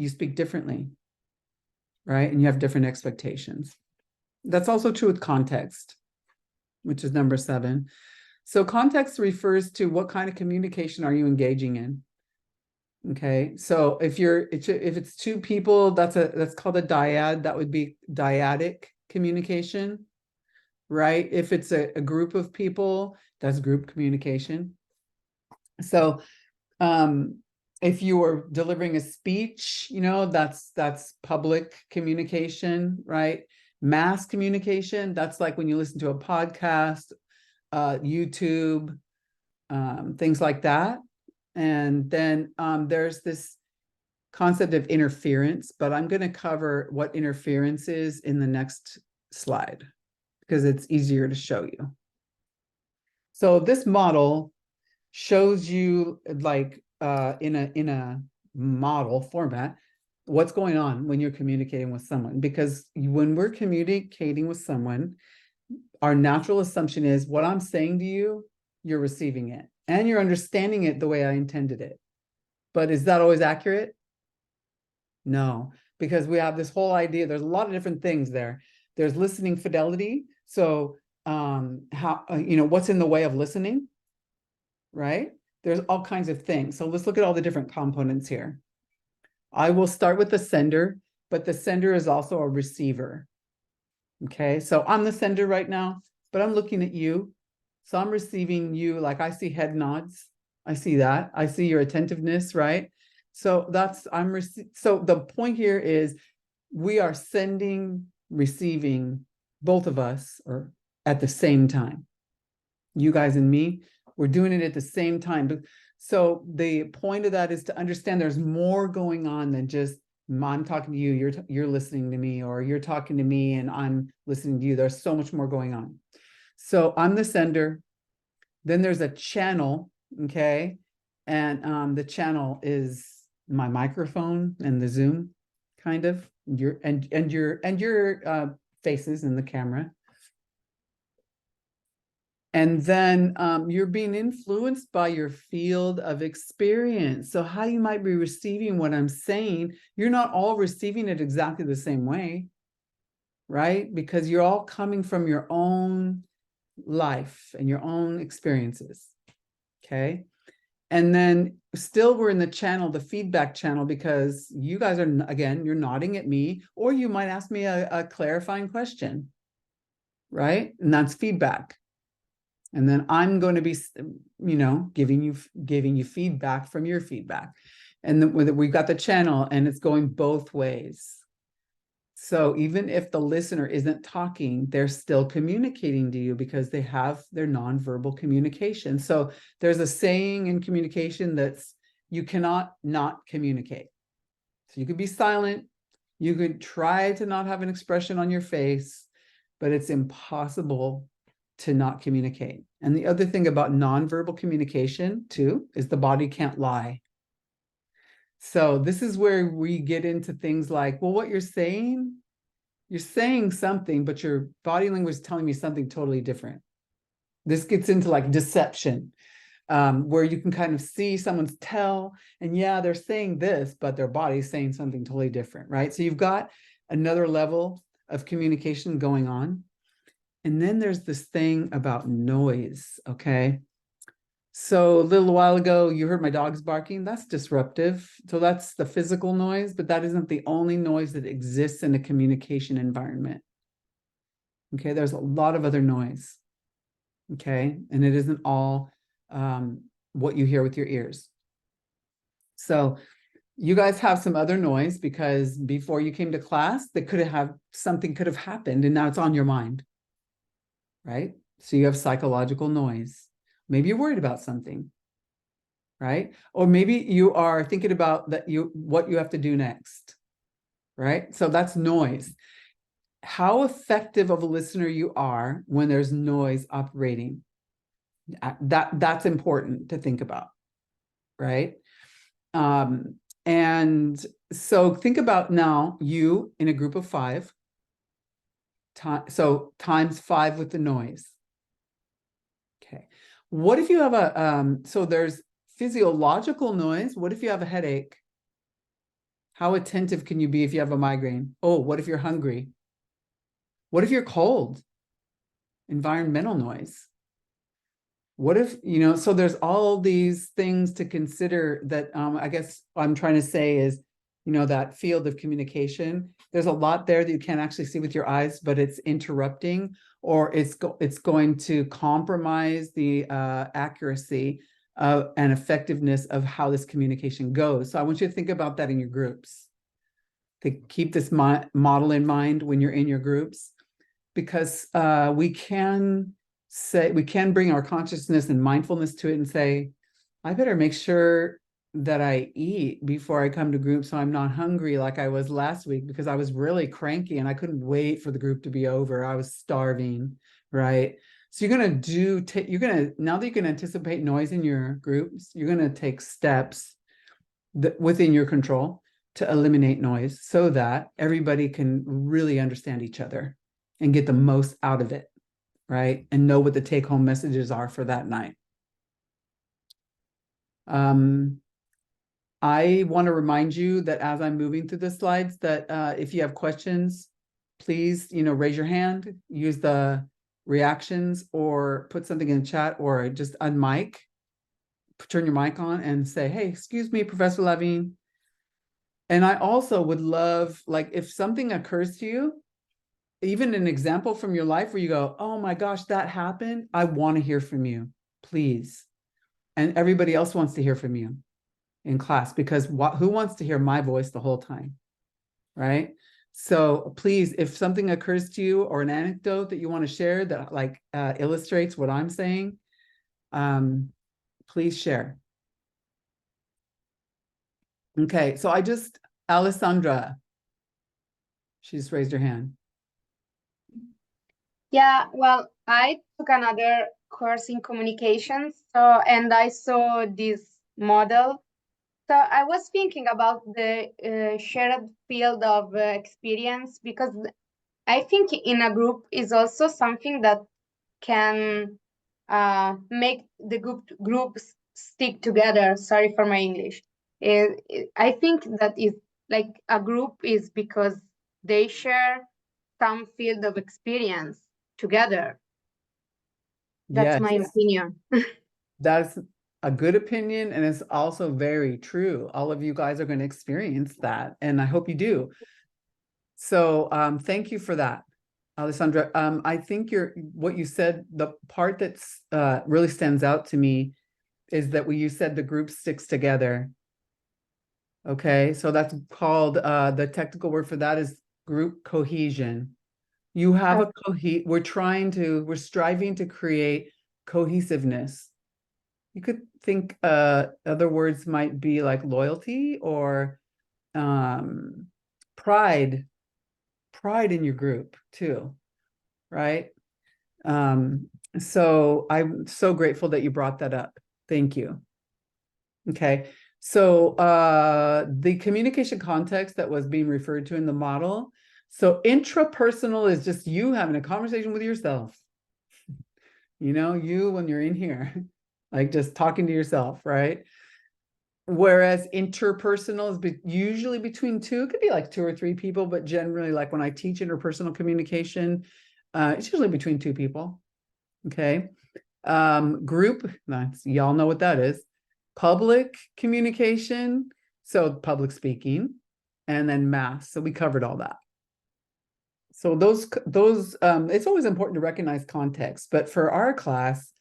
speak differently, right? And you have different expectations. That's also true with context, which is number 7. So context refers to what kind of communication are you engaging in? Okay, so if it's 2 people, that's called a dyad. That would be dyadic communication, right? If it's a group of people, that's group communication. So if you are delivering a speech, that's public communication, right? Mass communication, that's like when you listen to a podcast, YouTube, things like that. And then there's this concept of interference, but I'm going to cover what interference is in the next slide because it's easier to show you. So this model shows you, like, in a model format, what's going on when you're communicating with someone. Because when we're communicating with someone, our natural assumption is what I'm saying to you, you're receiving it and you're understanding it the way I intended it. But is that always accurate? No, because we have this whole idea. There's a lot of different things there. There's listening fidelity. So how, what's in the way of listening, right? There's all kinds of things. So let's look at all the different components here. I will start with the sender, but the sender is also a receiver. Okay, so I'm the sender right now, but I'm looking at you. So I'm receiving you, like I see head nods. I see that. I see your attentiveness, right? So so the point here is we are sending, receiving, both of us, or at the same time. You guys and me, we're doing it at the same time. So the point of that is to understand there's more going on than just I'm talking to you, you're listening to me, or you're talking to me and I'm listening to you. There's so much more going on. So I'm the sender. Then there's a channel, okay? And the channel is my microphone and the Zoom, kind of, your faces in the camera. And then you're being influenced by your field of experience. So how you might be receiving what I'm saying, you're not all receiving it exactly the same way, right? Because you're all coming from your own life and your own experiences, okay? And then still we're in the channel, the feedback channel, because you guys are, again, you're nodding at me, or you might ask me a clarifying question, right? And that's feedback. And then I'm going to be, giving you feedback from your feedback. And then we've got the channel and it's going both ways. So even if the listener isn't talking, they're still communicating to you because they have their nonverbal communication. So there's a saying in communication that's you cannot not communicate. So you could be silent. You could try to not have an expression on your face, but it's impossible to not communicate. And the other thing about nonverbal communication too is the body can't lie. So this is where we get into things like, well, what you're saying something, but your body language is telling me something totally different. This gets into like deception. where you can kind of see someone's tell, and yeah, they're saying this, but their body's saying something totally different, right? So you've got another level of communication going on. And then there's this thing about noise, okay? So a little while ago, you heard my dogs barking. That's disruptive. So that's the physical noise, but that isn't the only noise that exists in a communication environment. Okay, there's a lot of other noise. Okay, and it isn't all what you hear with your ears. So you guys have some other noise because before you came to class, something could have happened and now it's on your mind, right? So you have psychological noise. Maybe you're worried about something, right? Or maybe you are thinking about what you have to do next, right? So that's noise. How effective of a listener you are when there's noise operating. That's important to think about, right? And so think about now you in a group of 5, so times 5 with the noise. Okay. What if you have so there's physiological noise. What if you have a headache? How attentive can you be if you have a migraine? Oh, what if you're hungry? What if you're cold? Environmental noise. What if, so there's all these things to consider that I guess what I'm trying to say is, that field of communication, there's a lot there that you can't actually see with your eyes, but it's interrupting or it's going to compromise the accuracy and effectiveness of how this communication goes. So I want you to think about that in your groups. To keep this model in mind when you're in your groups, because we can bring our consciousness and mindfulness to it and say, I better make sure that I eat before I come to group so I'm not hungry like I was last week because I was really cranky and I couldn't wait for the group to be over. I was starving, right? So now that you can anticipate noise in your groups, you're going to take steps within your control to eliminate noise so that everybody can really understand each other and get the most out of it, right? And know what the take-home messages are for that night. I want to remind you that as I'm moving through the slides, that if you have questions, please, raise your hand, use the reactions or put something in the chat or just unmic, turn your mic on and say, hey, excuse me, Professor Lavigne. And I also would love, like, if something occurs to you, even an example from your life where you go, oh my gosh, that happened. I want to hear from you, please. And everybody else wants to hear from you in class because who wants to hear my voice the whole time, right? So please, if something occurs to you or an anecdote that you want to share that illustrates what I'm saying, please share. Okay, so Alessandra, she's raised her hand. Yeah, well, I took another course in communications, and I saw this model. So I was thinking about the shared field of experience because I think in a group is also something that can make the groups stick together. Sorry for my English. I think that is like a group is because they share some field of experience together. That's my opinion. That's a good opinion, and it's also very true. All of you guys are going to experience that, and I hope you do. So thank you for that, Alessandra. I think what you said, the part that's really stands out to me is that you said the group sticks together. Okay, so that's called, the technical word for that is group cohesion. You have we're striving to create cohesiveness. You could think other words might be like loyalty or pride in your group too, right? So I'm so grateful that you brought that up. Thank you. Okay, so the communication context that was being referred to in the model. So intrapersonal is just you having a conversation with yourself. You when you're in here. like just talking to yourself, right? Whereas interpersonal is usually between two. It could be like 2 or 3 people, but generally, like when I teach interpersonal communication, it's usually between 2 people. Okay. Group, that's, y'all know what that is. Public communication, so public speaking, and then mass. So we covered all that. So those it's always important to recognize context, but for our class,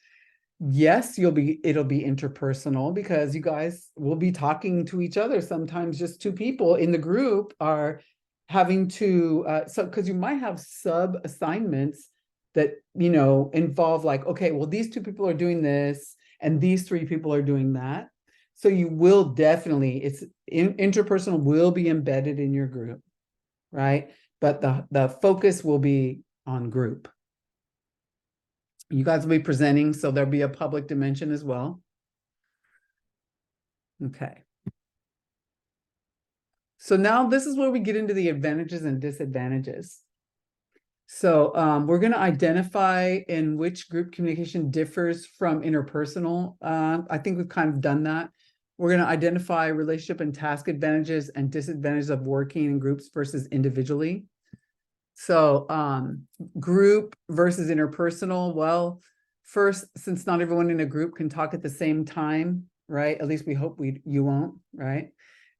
yes, it'll be interpersonal because you guys will be talking to each other. Sometimes just 2 people in the group are having to, so because you might have sub assignments that, you know, involve like, okay, well, these 2 people are doing this and these 3 people are doing that. So you will definitely, interpersonal will be embedded in your group, right? But the focus will be on group. You guys will be presenting, so there'll be a public dimension as well. Okay. So now this is where we get into the advantages and disadvantages. So we're going to identify in which group communication differs from interpersonal. I think we've kind of done that. We're going to identify relationship and task advantages and disadvantages of working in groups versus individually. So group versus interpersonal. Well, first, since not everyone in a group can talk at the same time, right? At least we hope you won't, right?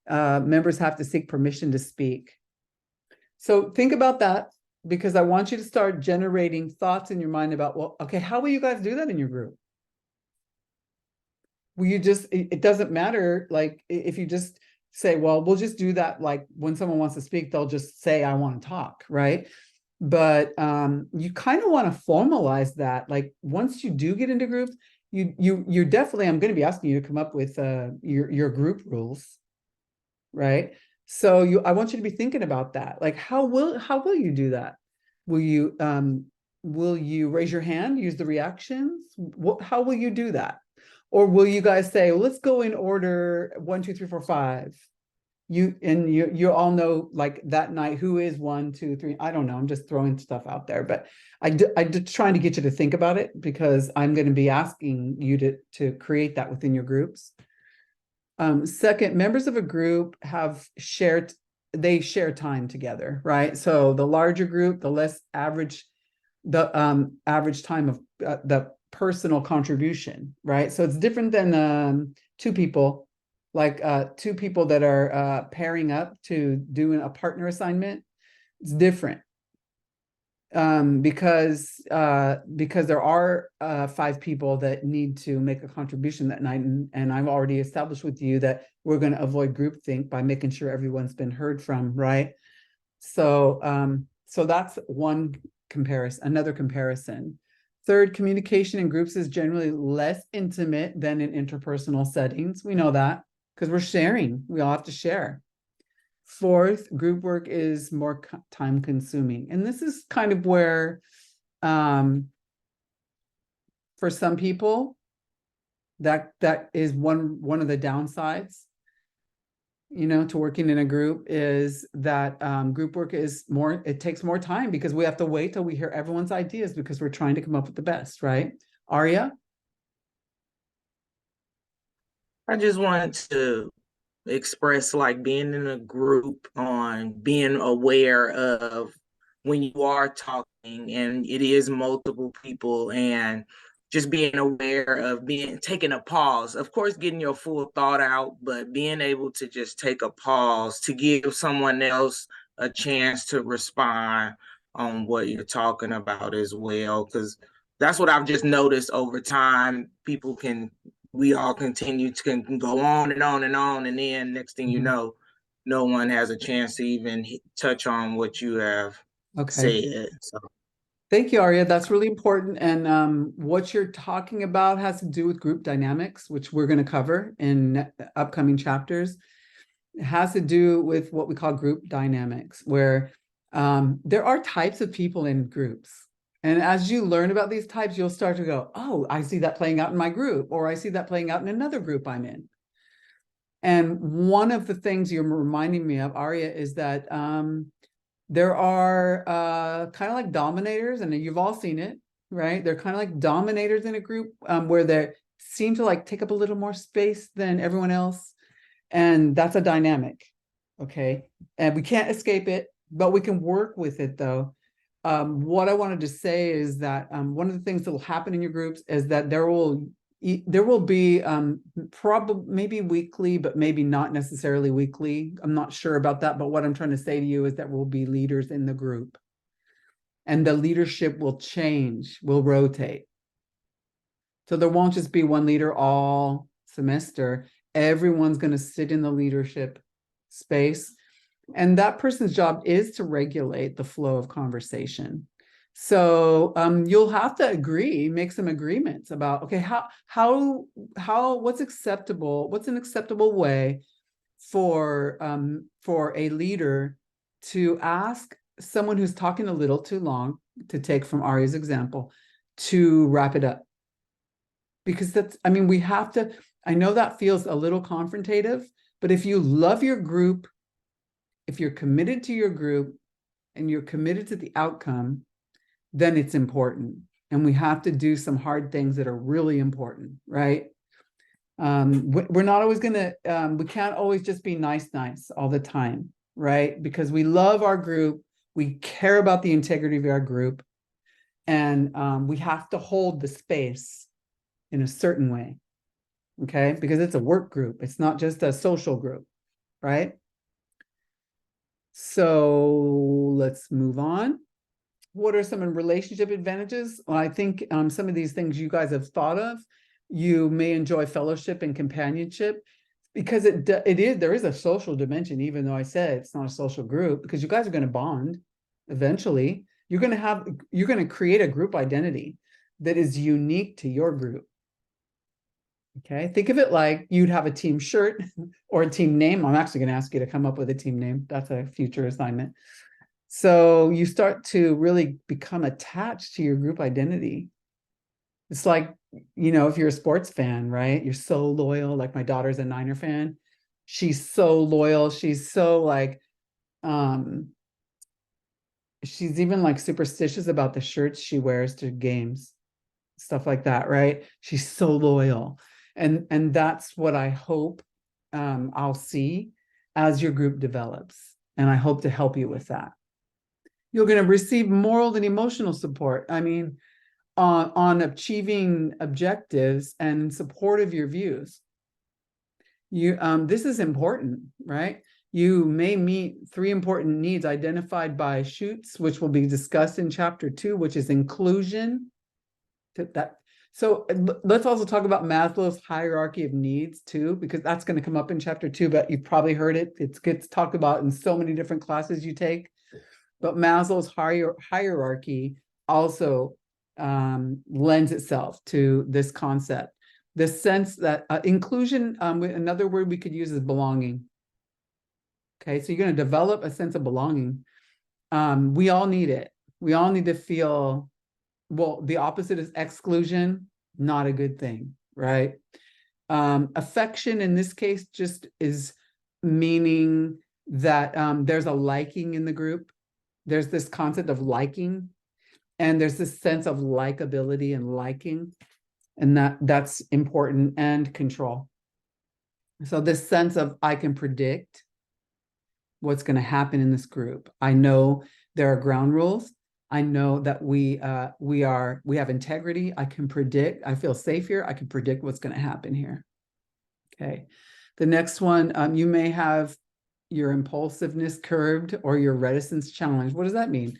Members have to seek permission to speak. So think about that, because I want you to start generating thoughts in your mind about, well, okay, how will you guys do that in your group? Will you just, it doesn't matter, like if you just say, well, we'll just do that, like when someone wants to speak, they'll just say, I want to talk, right? But you kind of want to formalize that. Like once you do get into groups, you definitely, I'm going to be asking you to come up with your group rules, right? So I want you to be thinking about that. Like how will you do that? Will you raise your hand, use the reactions? How will you do that? Or will you guys say, well, let's go in order 1, 2, 3, 4, 5? You all know, like that night, who is 1, 2, 3? I don't know. I'm just throwing stuff out there, but I did trying to get you to think about it, because I'm going to be asking you to create that within your groups. Second, members of a group they share time together, right? So the larger group, the less average time of the personal contribution, right? So it's different than 2 people, like 2 people that are pairing up to doing a partner assignment. It's different because there are 5 people that need to make a contribution that night, and I've already established with you that we're going to avoid groupthink by making sure everyone's been heard from, right? So so that's one comparison. Another comparison. Third, communication in groups is generally less intimate than in interpersonal settings. We know that because we're sharing. We all have to share. Fourth, group work is more time consuming. And this is kind of where, for some people, that is one of the downsides, you know, to working in a group, is that group work is it takes more time because we have to wait till we hear everyone's ideas because we're trying to come up with the best, right? Aria? I just wanted to express like being in a group on being aware of when you are talking and it is multiple people, and just being aware of taking a pause, of course getting your full thought out, but being able to just take a pause to give someone else a chance to respond on what you're talking about as well, because that's what I've just noticed over time. We all continue to can go on and on and on, and then next thing you know, no one has a chance to even touch on what you have said. So thank you, Aria. That's really important. And what you're talking about has to do with group dynamics, which we're going to cover in upcoming chapters. It has to do with what we call group dynamics, where there are types of people in groups. And as you learn about these types, you'll start to go, oh, I see that playing out in my group, or I see that playing out in another group I'm in. And one of the things you're reminding me of, Aria, is that there are kind of like dominators, and you've all seen it, right? They're kind of like dominators in a group where seem to like take up a little more space than everyone else. And that's a dynamic. Okay. And we can't escape it, but we can work with it though. What I wanted to say is that one of the things that will happen in your groups is that there will be probably maybe weekly, but maybe not necessarily weekly. I'm not sure about that, but what I'm trying to say to you is that we'll be leaders in the group, and the leadership will change, will rotate. So there won't just be one leader all semester. Everyone's going to sit in the leadership space, and that person's job is to regulate the flow of conversation. So you'll have to agree, make some agreements about, okay, what's acceptable, what's an acceptable way for a leader to ask someone who's talking a little too long, to take from Ari's example, to wrap it up. Because that's, I mean, we have to, I know that feels a little confrontative, but if you love your group, if you're committed to your group and you're committed to the outcome, then it's important. And we have to do some hard things that are really important, right? We're not always gonna, we can't always just be nice all the time, right? Because we love our group, we care about the integrity of our group, and we have to hold the space in a certain way, okay? Because it's a work group, it's not just a social group, right? So let's move on. What are some relationship advantages? Well, I think some of these things you guys have thought of. You may enjoy fellowship and companionship, because there is a social dimension, even though I said it's not a social group, because you guys are going to bond eventually. You're going to create a group identity that is unique to your group. Okay, think of it like you'd have a team shirt or a team name. I'm actually going to ask you to come up with a team name. That's a future assignment. So you start to really become attached to your group identity. It's like, you know, if you're a sports fan, right? You're so loyal. Like my daughter's a Niner fan. She's so loyal. She's so like, she's even like superstitious about the shirts she wears to games, stuff like that, right? She's so loyal. And that's what I hope I'll see as your group develops. And I hope to help you with that. You're going to receive moral and emotional support. I mean, on achieving objectives and in support of your views. This is important, right? You may meet 3 important needs identified by Schutz, which will be discussed in chapter 2, which is inclusion. So let's also talk about Maslow's hierarchy of needs too, because that's going to come up in chapter 2, but you've probably heard it. It gets talked about in so many different classes you take. But Maslow's hierarchy also lends itself to this concept. The sense that inclusion, another word we could use is belonging. Okay, so you're going to develop a sense of belonging. We all need it. We all need to feel, well, the opposite is exclusion, not a good thing, right? Affection in this case just is meaning that there's a liking in the group. There's this concept of liking, and there's this sense of likability and liking, and that's important, and control. So this sense of, I can predict what's going to happen in this group. I know there are ground rules. I know that we have integrity. I can predict. I feel safe here. I can predict what's going to happen here. Okay. The next one, you may have your impulsiveness curbed or your reticence challenged. What does that mean?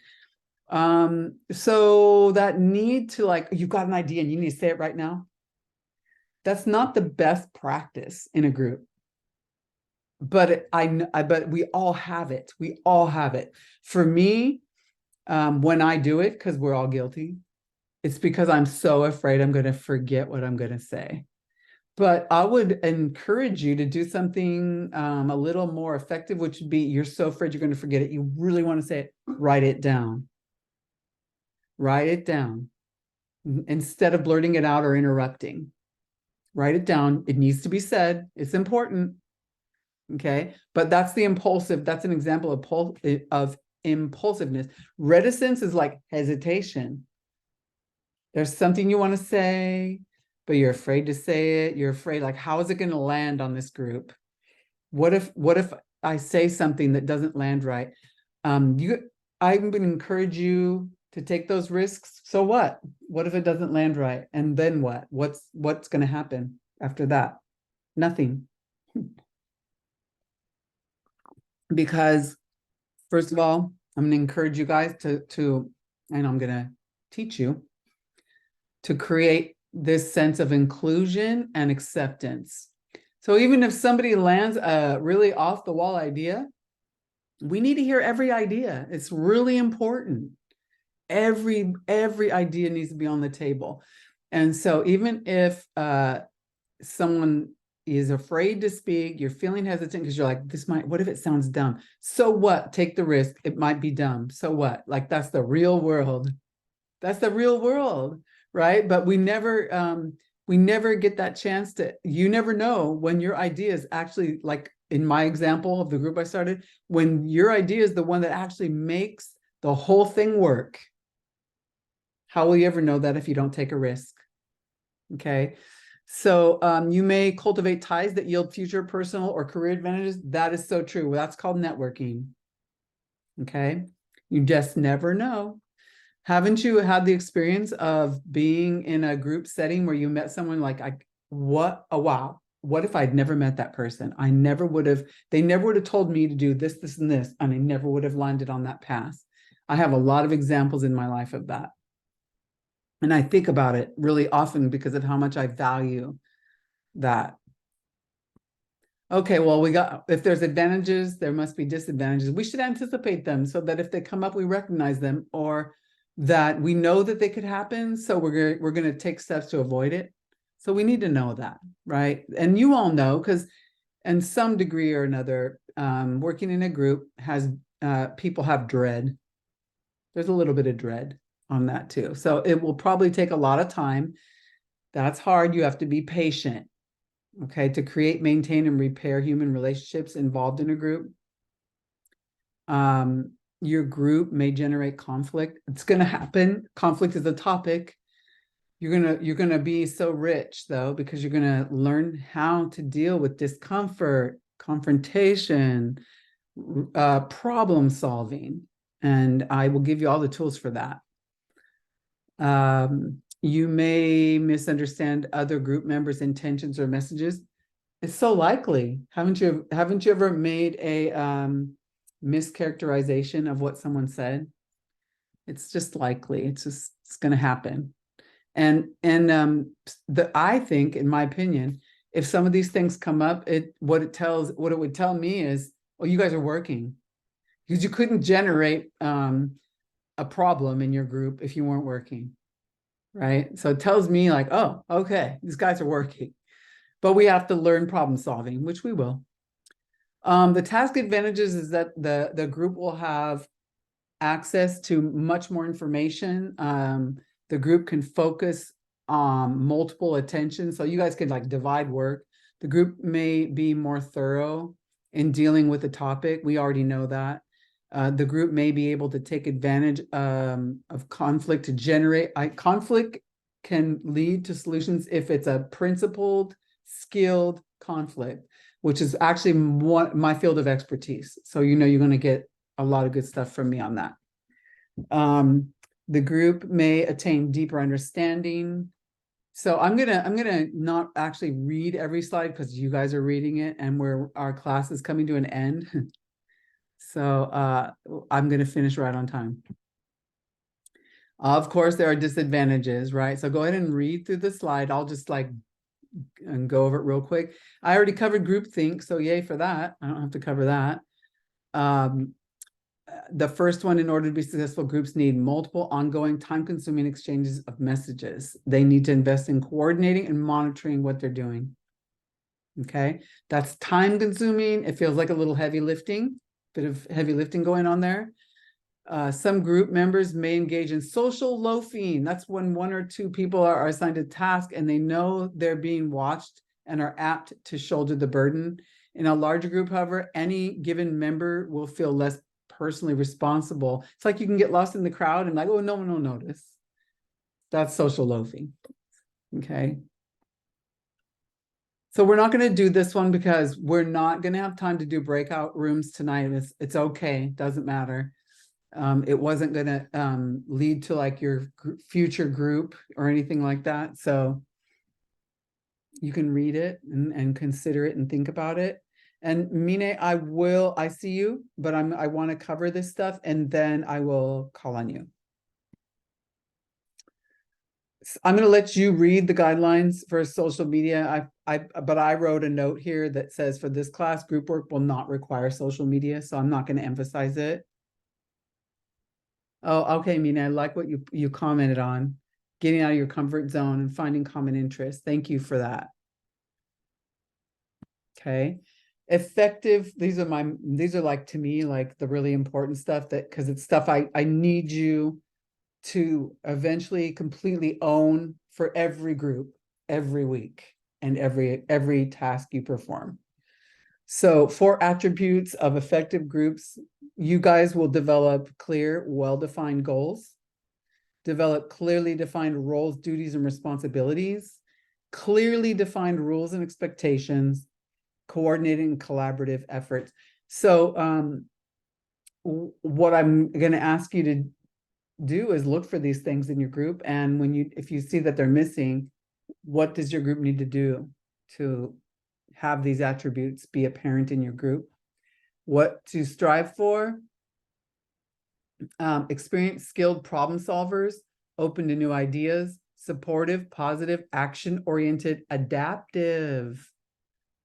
So that need to, like, you've got an idea and you need to say it right now. That's not the best practice in a group. But but we all have it. We all have it. For me, when I do it, because we're all guilty, it's because I'm so afraid I'm going to forget what I'm going to say. But I would encourage you to do something a little more effective, which would be, you're so afraid you're going to forget it. You really want to say it, write it down. Write it down. Instead of blurting it out or interrupting. Write it down. It needs to be said. It's important. Okay. But that's the impulsive. That's an example of impulsiveness. Reticence is like hesitation. There's something you want to say. but you're afraid to say it. You're afraid, like, how is it going to land on this group? What if I say something that doesn't land right? I'm going to encourage you to take those risks. So what? What if it doesn't land right? And then what? What's going to happen after that? Nothing. Because first of all, I'm going to encourage you guys to, and I'm going to teach you to create this sense of inclusion and acceptance. So even if somebody lands a really off the wall idea, we need to hear every idea. It's really important. Every idea needs to be on the table. And so even if someone is afraid to speak, you're feeling hesitant because you're like, what if it sounds dumb? So what? Take the risk. It might be dumb. So what? Like, that's the real world. That's the real world, right? But we never get that chance to, you never know when your idea is actually, like in my example of the group I started, when your idea is the one that actually makes the whole thing work. How will you ever know that if you don't take a risk? Okay. So you may cultivate ties that yield future personal or career advantages. That is so true. That's called networking. Okay. You just never know. Haven't you had the experience of being in a group setting where you met someone like, wow, what if I'd never met that person? They never would have told me to do this, this, and this, and I never would have landed on that path. I have a lot of examples in my life of that. And I think about it really often because of how much I value that. Okay, well, if there's advantages, there must be disadvantages. We should anticipate them so that if they come up, we recognize them, or that we know that they could happen. So we're going to take steps to avoid it. So we need to know that, right? And you all know, because in some degree or another, working in a group people have dread. There's a little bit of dread on that too. So it will probably take a lot of time. That's hard. You have to be patient, okay, to create, maintain, and repair human relationships involved in a group. Your group may generate conflict. It's going to happen. Conflict is a topic. You're gonna be so rich though, because you're going to learn how to deal with discomfort, confrontation, problem solving, and I will give you all the tools for that. You may misunderstand other group members' intentions or messages. It's so likely. Haven't you ever made a mischaracterization of what someone said? It's just likely. It's going to happen. And I think, in my opinion, if some of these things come up, what it would tell me is, well, you guys are working, because you couldn't generate a problem in your group if you weren't working, right? So it tells me like, oh, okay, these guys are working, but we have to learn problem solving, which we will. The task advantages is that the group will have access to much more information. The group can focus on multiple attention, so you guys can like divide work. The group may be more thorough in dealing with the topic. We already know that. The group may be able to take advantage of conflict to generate. Conflict can lead to solutions if it's a principled, skilled conflict, which is actually my field of expertise. So you're going to get a lot of good stuff from me on that. The group may attain deeper understanding. So I'm gonna not actually read every slide because you guys are reading it, and our class is coming to an end. So I'm gonna finish right on time. Of course, there are disadvantages, right? So go ahead and read through the slide. I'll just and go over it real quick. I already covered groupthink, so yay for that. I don't have to cover that. The first one, in order to be successful, groups need multiple ongoing time-consuming exchanges of messages. They need to invest in coordinating and monitoring what they're doing. Okay, that's time-consuming. It feels like a little heavy lifting, bit of heavy lifting going on there. Some group members may engage in social loafing. That's when one or two people are assigned a task and they know they're being watched and are apt to shoulder the burden. In a larger group, however, any given member will feel less personally responsible. It's like you can get lost in the crowd and like, oh, no one will notice. That's social loafing. Okay. So we're not going to do this one because we're not going to have time to do breakout rooms tonight. It's okay. Doesn't matter. It wasn't going to lead to like your future group or anything like that. So you can read it and consider it and think about it. And Mine, I see you, but I want to cover this stuff and then I will call on you. I'm going to let you read the guidelines for social media. But I wrote a note here that says for this class, group work will not require social media, so I'm not going to emphasize it. Oh, okay, Mina, I like what you commented on, getting out of your comfort zone and finding common interests. Thank you for that. Okay. Effective, these are like, to me, like the really important stuff that, because it's stuff I need you to eventually completely own for every group, every week, and every task you perform. So 4 attributes of effective groups. You guys will develop clear, well-defined goals, develop clearly defined roles, duties, and responsibilities, clearly defined rules and expectations, coordinating collaborative efforts. So what I'm going to ask you to do is look for these things in your group, and if you see that they're missing, what does your group need to do to have these attributes be apparent in your group? What to strive for? Experienced, skilled problem solvers, open to new ideas, supportive, positive, action-oriented, adaptive,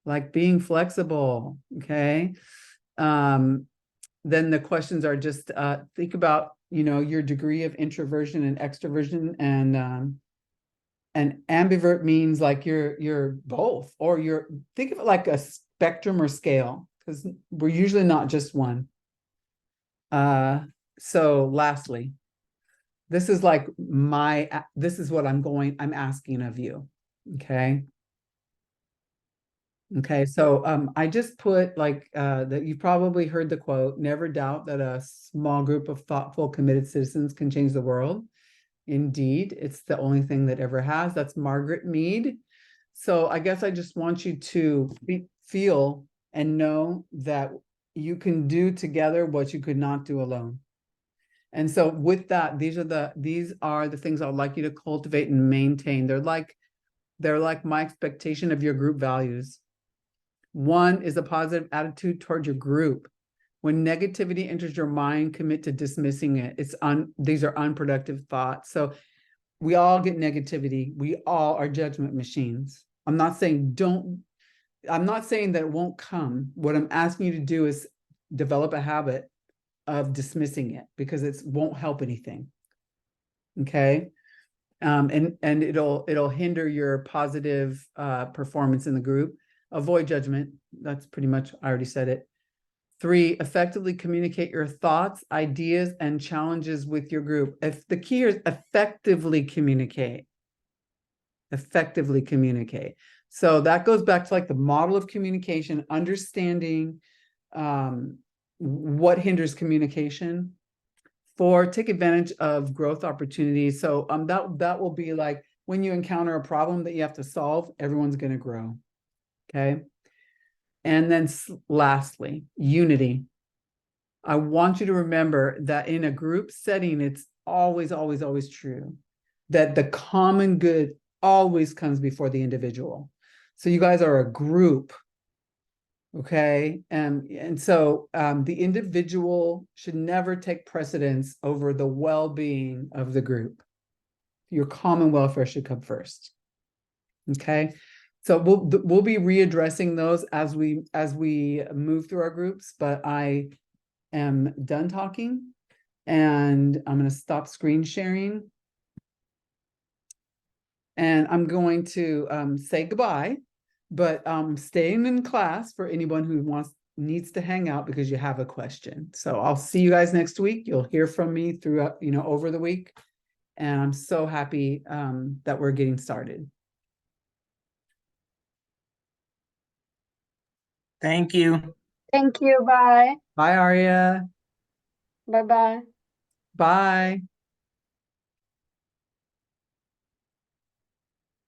like being flexible, okay? Then the questions are just think about, your degree of introversion and extroversion, and ambivert means like you're both, or think of it like a spectrum or scale, because we're usually not just one. So lastly, this is like this is what I'm asking of you. Okay. Okay, so I just put like that you've probably heard the quote, never doubt that a small group of thoughtful, committed citizens can change the world. Indeed, it's the only thing that ever has. That's Margaret Mead. So I guess I just want you to feel and know that you can do together what you could not do alone. And so with that, these are the things I'd like you to cultivate and maintain. They're like my expectation of your group values. 1 is a positive attitude toward your group. When negativity enters your mind, commit to dismissing it. These are unproductive thoughts. So we all get negativity. We all are judgment machines. I'm not saying that it won't come. What I'm asking you to do is develop a habit of dismissing it, because it won't help anything. Okay. And it'll hinder your positive performance in the group. Avoid judgment. That's pretty much, I already said it. 3, effectively communicate your thoughts, ideas, and challenges with your group. If the key is effectively communicate. Effectively communicate. So that goes back to like the model of communication, understanding what hinders communication. 4, take advantage of growth opportunities. So that will be like when you encounter a problem that you have to solve, everyone's going to grow. Okay. And then lastly, unity. I want you to remember that in a group setting, it's always, always, always true that the common good always comes before the individual. So you guys are a group. Okay. And so the individual should never take precedence over the well-being of the group. Your common welfare should come first. Okay. So we'll be readdressing those as we move through our groups, but I am done talking and I'm going to stop screen sharing. And I'm going to say goodbye, but staying in class for anyone who needs to hang out because you have a question. So I'll see you guys next week. You'll hear from me throughout, over the week. And I'm so happy that we're getting started. Thank you. Thank you. Bye. Bye, Aria. Bye-bye. Bye.